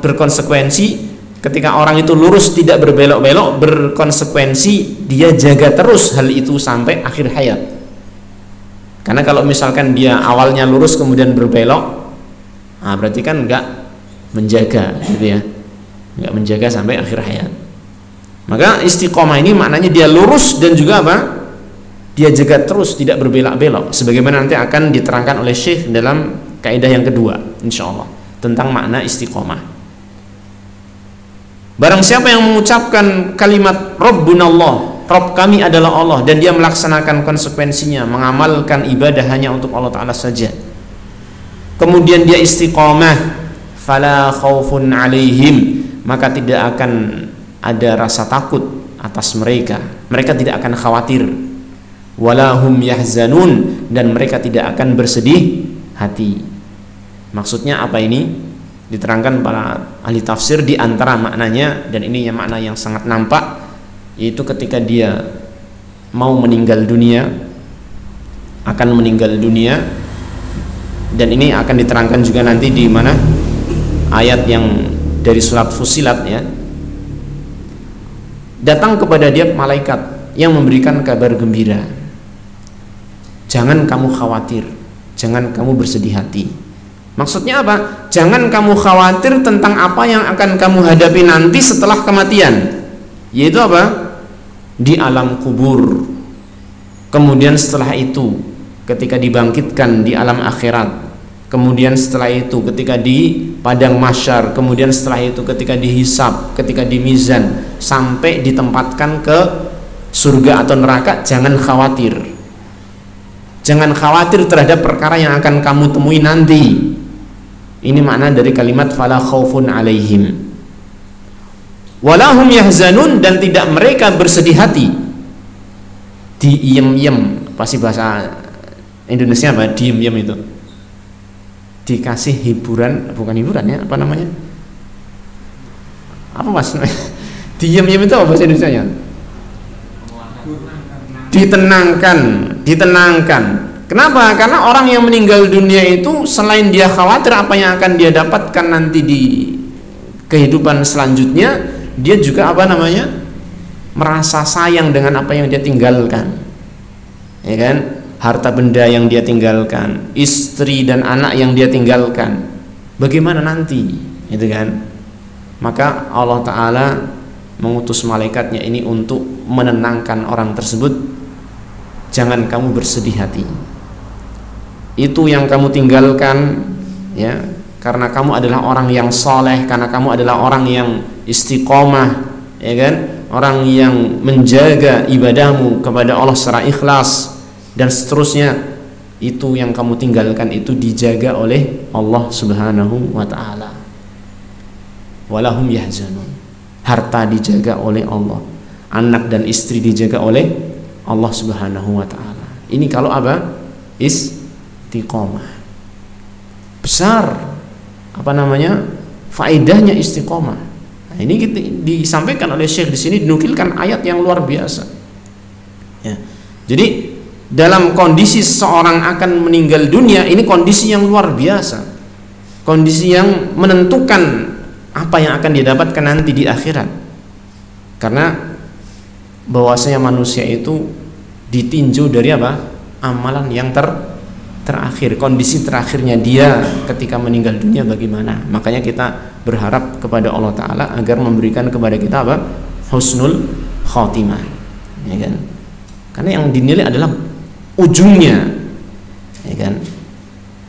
berkonsekuensi. Ketika orang itu lurus tidak berbelok-belok, berkonsekuensi dia jaga terus hal itu sampai akhir hayat. Karena kalau misalkan dia awalnya lurus kemudian berbelok, nah berarti kan enggak menjaga gitu ya, enggak menjaga sampai akhir hayat. Maka istiqomah ini maknanya dia lurus dan juga apa? dia jaga terus, tidak berbelok-belok, sebagaimana nanti akan diterangkan oleh Syekh dalam kaidah yang kedua insyaallah tentang makna istiqomah. Barang siapa yang mengucapkan kalimat Rabbunallah, Rabb kami adalah Allah, dan dia melaksanakan konsekuensinya, mengamalkan ibadah hanya untuk Allah Ta'ala saja, kemudian dia istiqomah, fala khaufun alaihim, maka tidak akan ada rasa takut atas mereka, mereka tidak akan khawatir, walahum yahzanun, dan mereka tidak akan bersedih hati. Maksudnya apa ini? Diterangkan para ahli tafsir di antara maknanya, dan ini yang makna yang sangat nampak, yaitu ketika dia mau meninggal dunia, akan meninggal dunia, dan ini akan diterangkan juga nanti di mana ayat yang dari surat Fussilat ya. Datang kepada dia malaikat yang memberikan kabar gembira. Jangan kamu khawatir, jangan kamu bersedih hati. Maksudnya apa? Jangan kamu khawatir tentang apa yang akan kamu hadapi nanti setelah kematian, yaitu apa? Di alam kubur. Kemudian setelah itu ketika dibangkitkan di alam akhirat, kemudian setelah itu ketika di padang mahsyar, kemudian setelah itu ketika dihisab, ketika di mizan, sampai ditempatkan ke surga atau neraka. Jangan khawatir, jangan khawatir terhadap perkara yang akan kamu temui nanti. Ini makna dari kalimat fala khaufun alaihim walahum yahzanun, dan tidak mereka bersedih hati. Diem-yem, pasti bahasa Indonesia apa? Diem-yem itu dikasih hiburan, bukan hiburan ya, apa namanya? Apa mas? Diem-yem itu apa bahasa Indonesianya? Ditenangkan, ditenangkan. Kenapa? Karena orang yang meninggal dunia itu selain dia khawatir apa yang akan dia dapatkan nanti di kehidupan selanjutnya, dia juga apa namanya? Merasa sayang dengan apa yang dia tinggalkan. Ya kan? Harta benda yang dia tinggalkan, istri dan anak yang dia tinggalkan. Bagaimana nanti? Itu kan? Maka Allah Ta'ala mengutus malaikatnya ini untuk menenangkan orang tersebut. Jangan kamu bersedih hati. Itu yang kamu tinggalkan ya, karena kamu adalah orang yang soleh, karena kamu adalah orang yang istiqomah, ya kan, orang yang menjaga ibadahmu kepada Allah secara ikhlas dan seterusnya. Itu yang kamu tinggalkan itu dijaga oleh Allah Subhanahu wa ta'ala. Walahum yahzanun, harta dijaga oleh Allah, anak dan istri dijaga oleh Allah Subhanahu wa ta'ala. Ini kalau apa? Istiqomah. Besar apa namanya? Faedahnya istiqomah. Nah, ini disampaikan oleh Syekh di sini, dinukilkan ayat yang luar biasa. Ya. Jadi dalam kondisi seseorang akan meninggal dunia, ini kondisi yang luar biasa. Kondisi yang menentukan apa yang akan didapatkan nanti di akhirat. Karena bahwasanya manusia itu ditinjau dari apa? Amalan yang terakhir, kondisi terakhirnya dia ketika meninggal dunia bagaimana. Makanya kita berharap kepada Allah Ta'ala agar memberikan kepada kita apa? Husnul khotimah, ya kan? Karena yang dinilai adalah ujungnya, ya kan?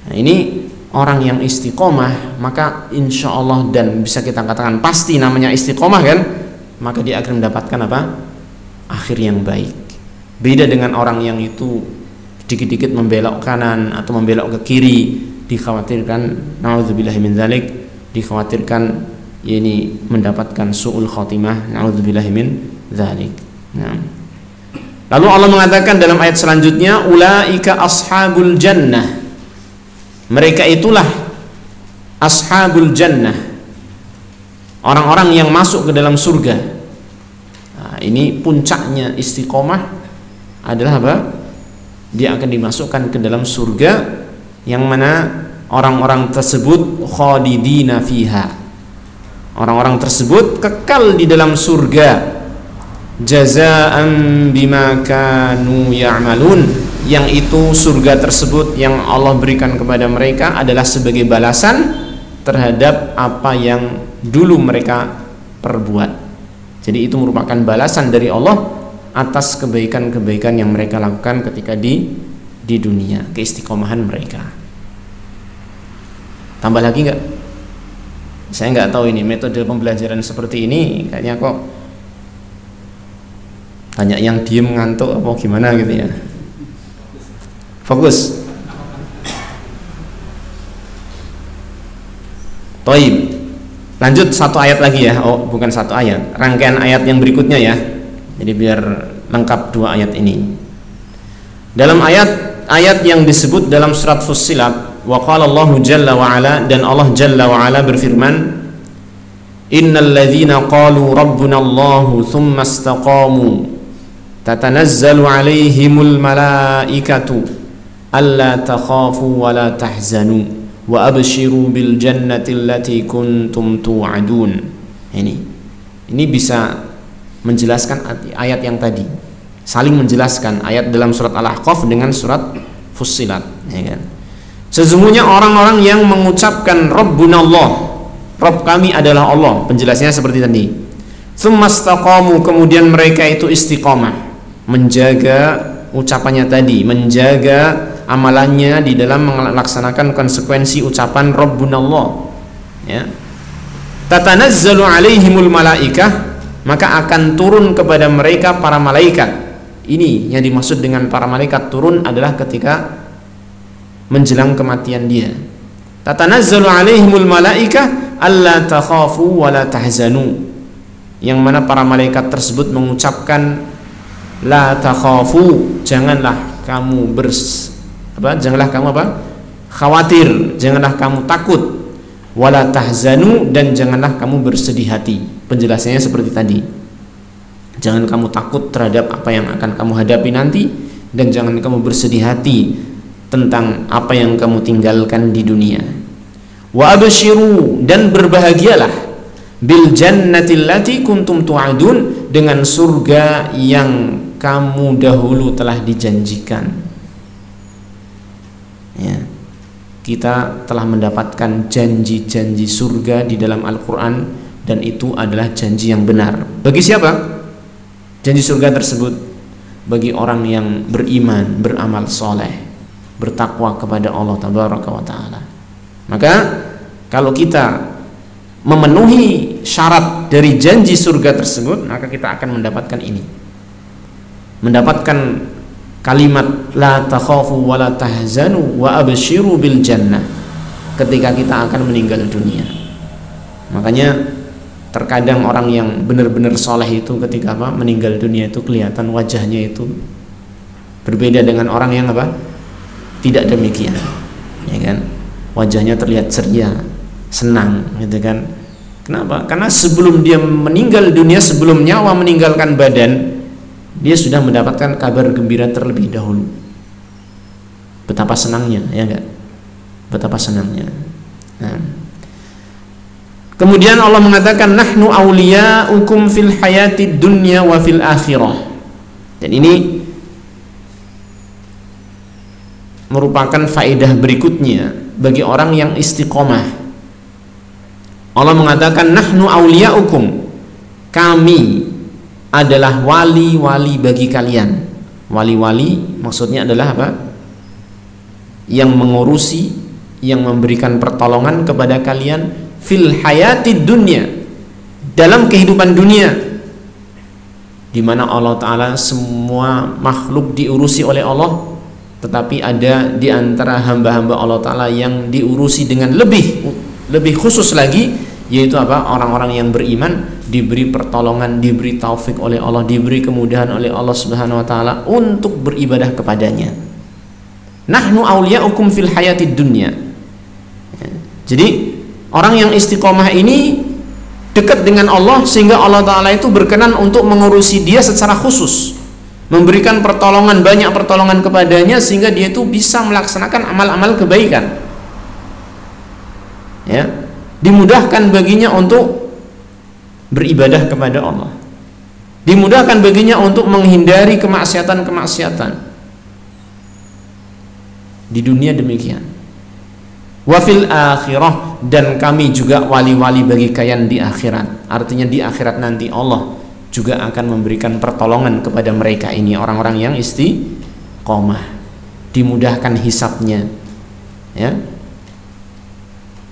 Nah, ini orang yang istiqomah, maka insya Allah, dan bisa kita katakan pasti namanya istiqomah kan, maka dia akan mendapatkan apa? Akhir yang baik. Beda dengan orang yang itu dikit-dikit membelok kanan atau membelok ke kiri, dikhawatirkan na'udzubillahi min dzalik, dikhawatirkan ya ini mendapatkan su'ul khotimah, na'udzubillahi min dzalik. Nah. Lalu Allah mengatakan dalam ayat selanjutnya, ulaika ashabul jannah, mereka itulah ashabul jannah, orang-orang yang masuk ke dalam surga. Nah, ini puncaknya istiqomah adalah apa? Dia akan dimasukkan ke dalam surga yang mana orang-orang tersebut khalidina fiha, orang-orang tersebut kekal di dalam surga, jazaa'an bima kanu ya'malun, yang itu surga tersebut yang Allah berikan kepada mereka adalah sebagai balasan terhadap apa yang dulu mereka perbuat. Jadi itu merupakan balasan dari Allah atas kebaikan-kebaikan yang mereka lakukan ketika di dunia, keistiqomahan mereka. Tambah lagi nggak? Saya nggak tahu ini metode pembelajaran seperti ini kayaknya kok banyak yang diem ngantuk apa gimana gitu ya. Fokus. Toib. Lanjut satu ayat lagi ya. Oh, bukan satu ayat, rangkaian ayat yang berikutnya ya. Jadi biar lengkap dua ayat ini. Dalam ayat yang disebut dalam surat Fussilat, wa qala Allahu jalla wa ala, dan Allah jalla wa ala berfirman, innal ladzina qalu rabbuna Allahu tsumma istaqamu tatanazzalu alaihimul malaikatu alla takhafu wa la tahzanu wa abshiru bil jannati allati kuntum tu'adun. Ini bisa menjelaskan ayat yang tadi, saling menjelaskan ayat dalam surat Al-Ahqaf dengan surat Fussilat, ya kan? Sesungguhnya orang-orang yang mengucapkan Rabbunallah, Rabb kami adalah Allah, penjelasannya seperti tadi. Tsumastaqamu, kemudian mereka itu istiqomah, menjaga ucapannya tadi, menjaga amalannya di dalam melaksanakan konsekuensi ucapan Rabbunallah, ya. Tatanazzalu alaihimul malaikah, maka akan turun kepada mereka para malaikat. Ini yang dimaksud dengan para malaikat turun adalah ketika menjelang kematian dia. Tatanazzalu alaihimul malaikah alla takhafu wa la tahzanu, yang mana para malaikat tersebut mengucapkan la takhafu, janganlah kamu khawatir, janganlah kamu takut, wala tahzanu, dan janganlah kamu bersedih hati. Penjelasannya seperti tadi, jangan kamu takut terhadap apa yang akan kamu hadapi nanti, dan jangan kamu bersedih hati tentang apa yang kamu tinggalkan di dunia. Wa abshiru, dan berbahagialah, bil jannati allati kuntum tu'adun, dengan surga yang kamu dahulu telah dijanjikan. Ya, kita telah mendapatkan janji-janji surga di dalam Al-Quran, dan itu adalah janji yang benar. Bagi siapa janji surga tersebut? Bagi orang yang beriman, beramal soleh, bertakwa kepada Allah Tabaraka wa Ta'ala. Maka kalau kita memenuhi syarat dari janji surga tersebut, maka kita akan mendapatkan ini, mendapatkan kalimat la takhafu wa la tahzanu wa abshiru bil jannah ketika kita akan meninggal dunia. Makanya terkadang orang yang benar-benar soleh itu ketika meninggal dunia itu kelihatan wajahnya itu berbeda dengan orang yang tidak demikian, ya kan? Wajahnya terlihat ceria, senang, gitu kan? Kenapa? Karena sebelum dia meninggal dunia, sebelum nyawa meninggalkan badan, dia sudah mendapatkan kabar gembira terlebih dahulu. Betapa senangnya, ya enggak? Betapa senangnya. Nah. Kemudian Allah mengatakan nahnu awliya'ukum fil hayatid dunya wa fil akhirah. Dan ini merupakan faedah berikutnya bagi orang yang istiqomah. Allah mengatakan nahnu awliya'ukum, kami adalah wali-wali bagi kalian. Wali-wali maksudnya adalah apa? Yang mengurusi, yang memberikan pertolongan kepada kalian fil hayatid dunya, dalam kehidupan dunia, di mana Allah Ta'ala semua makhluk diurusi oleh Allah, tetapi ada di antara hamba-hamba Allah Ta'ala yang diurusi dengan lebih khusus lagi, yaitu apa? Orang-orang yang beriman, diberi pertolongan, diberi taufik oleh Allah, diberi kemudahan oleh Allah Subhanahu wa Ta'ala untuk beribadah kepadanya. Nahnu awliya'ukum fil hayatid dunya. Jadi orang yang istiqomah ini dekat dengan Allah, sehingga Allah Ta'ala itu berkenan untuk mengurusi dia secara khusus, memberikan pertolongan, banyak pertolongan kepadanya, sehingga dia itu bisa melaksanakan amal-amal kebaikan, ya, dimudahkan baginya untuk beribadah kepada Allah, dimudahkan baginya untuk menghindari kemaksiatan-kemaksiatan di dunia. Demikian. Wa fil akhirah, dan kami juga wali-wali bagi kalian di akhirat. Artinya di akhirat nanti Allah juga akan memberikan pertolongan kepada mereka ini, orang-orang yang istiqomah, dimudahkan hisabnya, ya.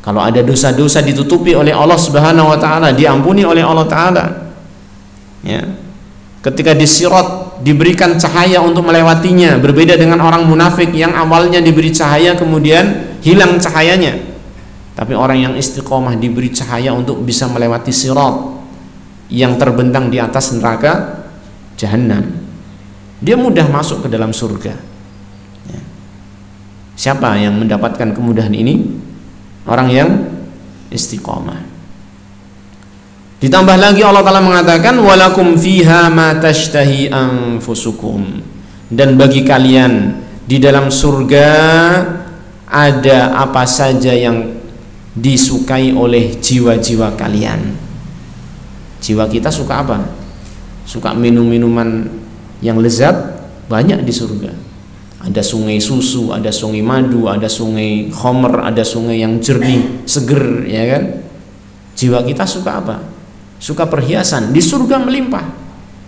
Kalau ada dosa-dosa ditutupi oleh Allah Subhanahu wa taala, diampuni oleh Allah taala, ya. Ketika di Sirat diberikan cahaya untuk melewatinya, berbeda dengan orang munafik yang awalnya diberi cahaya kemudian hilang cahayanya. Tapi orang yang istiqomah diberi cahaya untuk bisa melewati Sirat yang terbentang di atas neraka Jahannam. Dia mudah masuk ke dalam surga, ya. Siapa yang mendapatkan kemudahan ini? Orang yang istiqomah. Ditambah lagi Allah Ta'ala mengatakan walakum fiha ma tashtahi anfusukum, dan bagi kalian di dalam surga ada apa saja yang disukai oleh jiwa-jiwa kalian. Jiwa kita suka apa? Suka minum-minuman yang lezat, banyak di surga. Ada sungai susu, ada sungai madu, ada sungai khamr, ada sungai yang jernih, seger, ya kan? Jiwa kita suka apa? Suka perhiasan, di surga melimpah.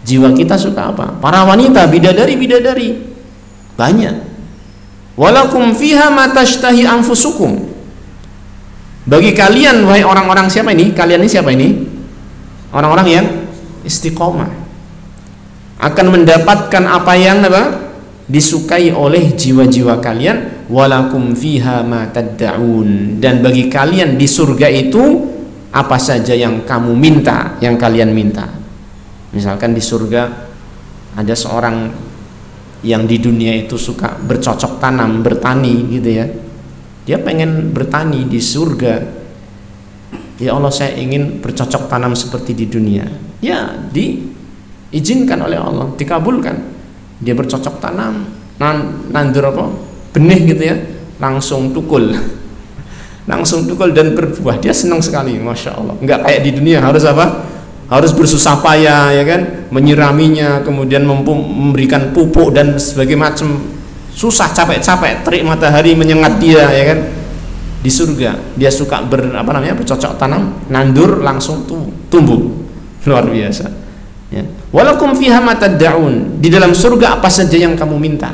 Jiwa kita suka apa? Para wanita, bidadari-bidadari, banyak. Walakum fiha ma tashtahi anfusukum. Bagi kalian, wahai orang-orang, siapa ini? Kalian ini siapa ini? Orang-orang yang istiqomah akan mendapatkan apa yang disukai oleh jiwa-jiwa kalian. Walakum fiha ma tad'un, dan bagi kalian di surga itu apa saja yang kamu minta, yang kalian minta. Misalkan di surga ada seorang yang di dunia itu suka bercocok tanam, bertani gitu ya. Dia pengen bertani di surga. Ya Allah, saya ingin bercocok tanam seperti di dunia. Ya, diizinkan oleh Allah, dikabulkan. Dia bercocok tanam, nandur apa? Benih gitu ya, langsung tukul. Langsung tukul dan berbuah. Dia senang sekali, masya Allah. Enggak kayak di dunia, harus apa? Harus bersusah payah, ya kan? Menyiraminya, kemudian memberikan pupuk dan sebagainya macam. Susah, capek-capek, terik matahari menyengat dia, ya kan? Di surga dia suka bercocok tanam, nandur langsung tumbuh. Luar biasa, ya. Walakum fiha ma tad'un, di dalam surga apa saja yang kamu minta.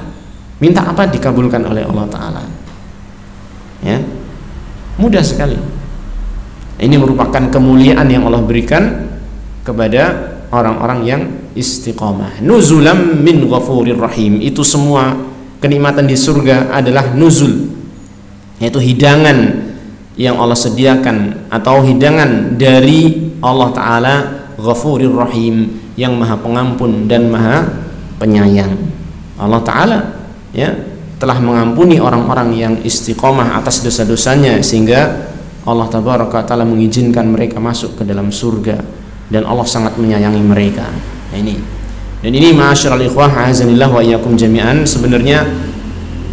Minta apa dikabulkan oleh Allah Ta'ala, ya. Mudah sekali. Ini merupakan kemuliaan yang Allah berikan kepada orang-orang yang istiqomah. Nuzulam min ghafurir rahim. Itu semua kenikmatan di surga adalah nuzul, yaitu hidangan yang Allah sediakan atau hidangan dari Allah Ta'ala, Ghafurir Rahim, yang maha pengampun dan maha penyayang. Allah Ta'ala, ya, telah mengampuni orang-orang yang istiqomah atas dosa-dosanya, sehingga Allah Ta'ala mengizinkan mereka masuk ke dalam surga, dan Allah sangat menyayangi mereka. Nah, ini. Dan ini ma'asyiral ikhwah azanillah wa iyyakum jami'an, sebenarnya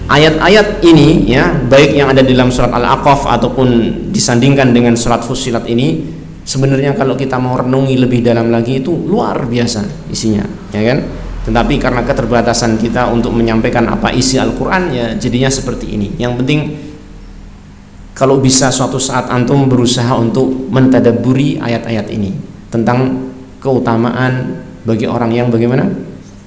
ayat-ayat ini, ya, baik yang ada di dalam surat Al-Aqaf ataupun disandingkan dengan surat Fussilat ini, sebenarnya kalau kita mau renungi lebih dalam lagi itu luar biasa isinya, ya kan? Tetapi karena keterbatasan kita untuk menyampaikan apa isi Al-Quran, ya jadinya seperti ini. Yang penting kalau bisa suatu saat antum berusaha untuk mentadabburi ayat-ayat ini tentang keutamaan bagi orang yang bagaimana?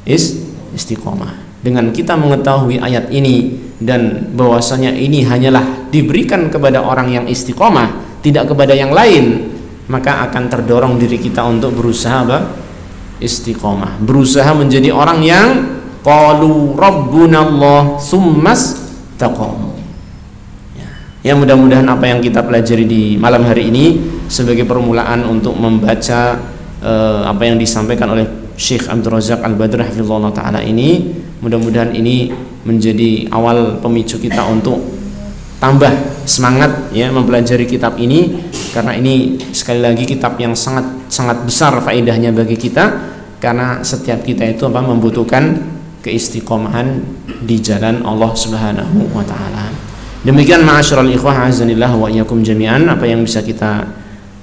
Istiqomah. Dengan kita mengetahui ayat ini dan bahwasanya ini hanyalah diberikan kepada orang yang istiqomah, tidak kepada yang lain, maka akan terdorong diri kita untuk berusaha istiqomah, berusaha menjadi orang yang qalu rabbunallah tsummas taqamu. Ya, mudah-mudahan apa yang kita pelajari di malam hari ini sebagai permulaan untuk membaca apa yang disampaikan oleh Syekh Abdul Razak Al-Badr hafizahullah taala ini, mudah-mudahan ini menjadi awal pemicu kita untuk tambah semangat, ya, mempelajari kitab ini, karena ini sekali lagi kitab yang sangat besar faedahnya bagi kita, karena setiap kita itu membutuhkan keistiqomahan di jalan Allah Subhanahu wa taala. Demikian ma'asyiral ikhwah azanillah wa iyyakum jami'an apa yang bisa kita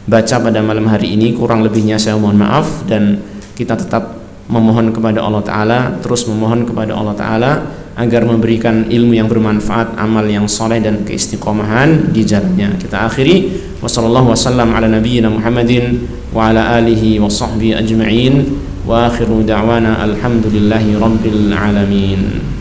baca pada malam hari ini, kurang lebihnya saya mohon maaf, dan kita tetap memohon kepada Allah Ta'ala, terus memohon kepada Allah Ta'ala agar memberikan ilmu yang bermanfaat, amal yang soleh, dan keistiqomahan di jalannya. Kita akhiri, wassalamualaikum warahmatullahi wabarakatuh. wa ala alihi wa sahbihi ajma'in. Wa akhiru da'wana alhamdulillahi rabbil alamin.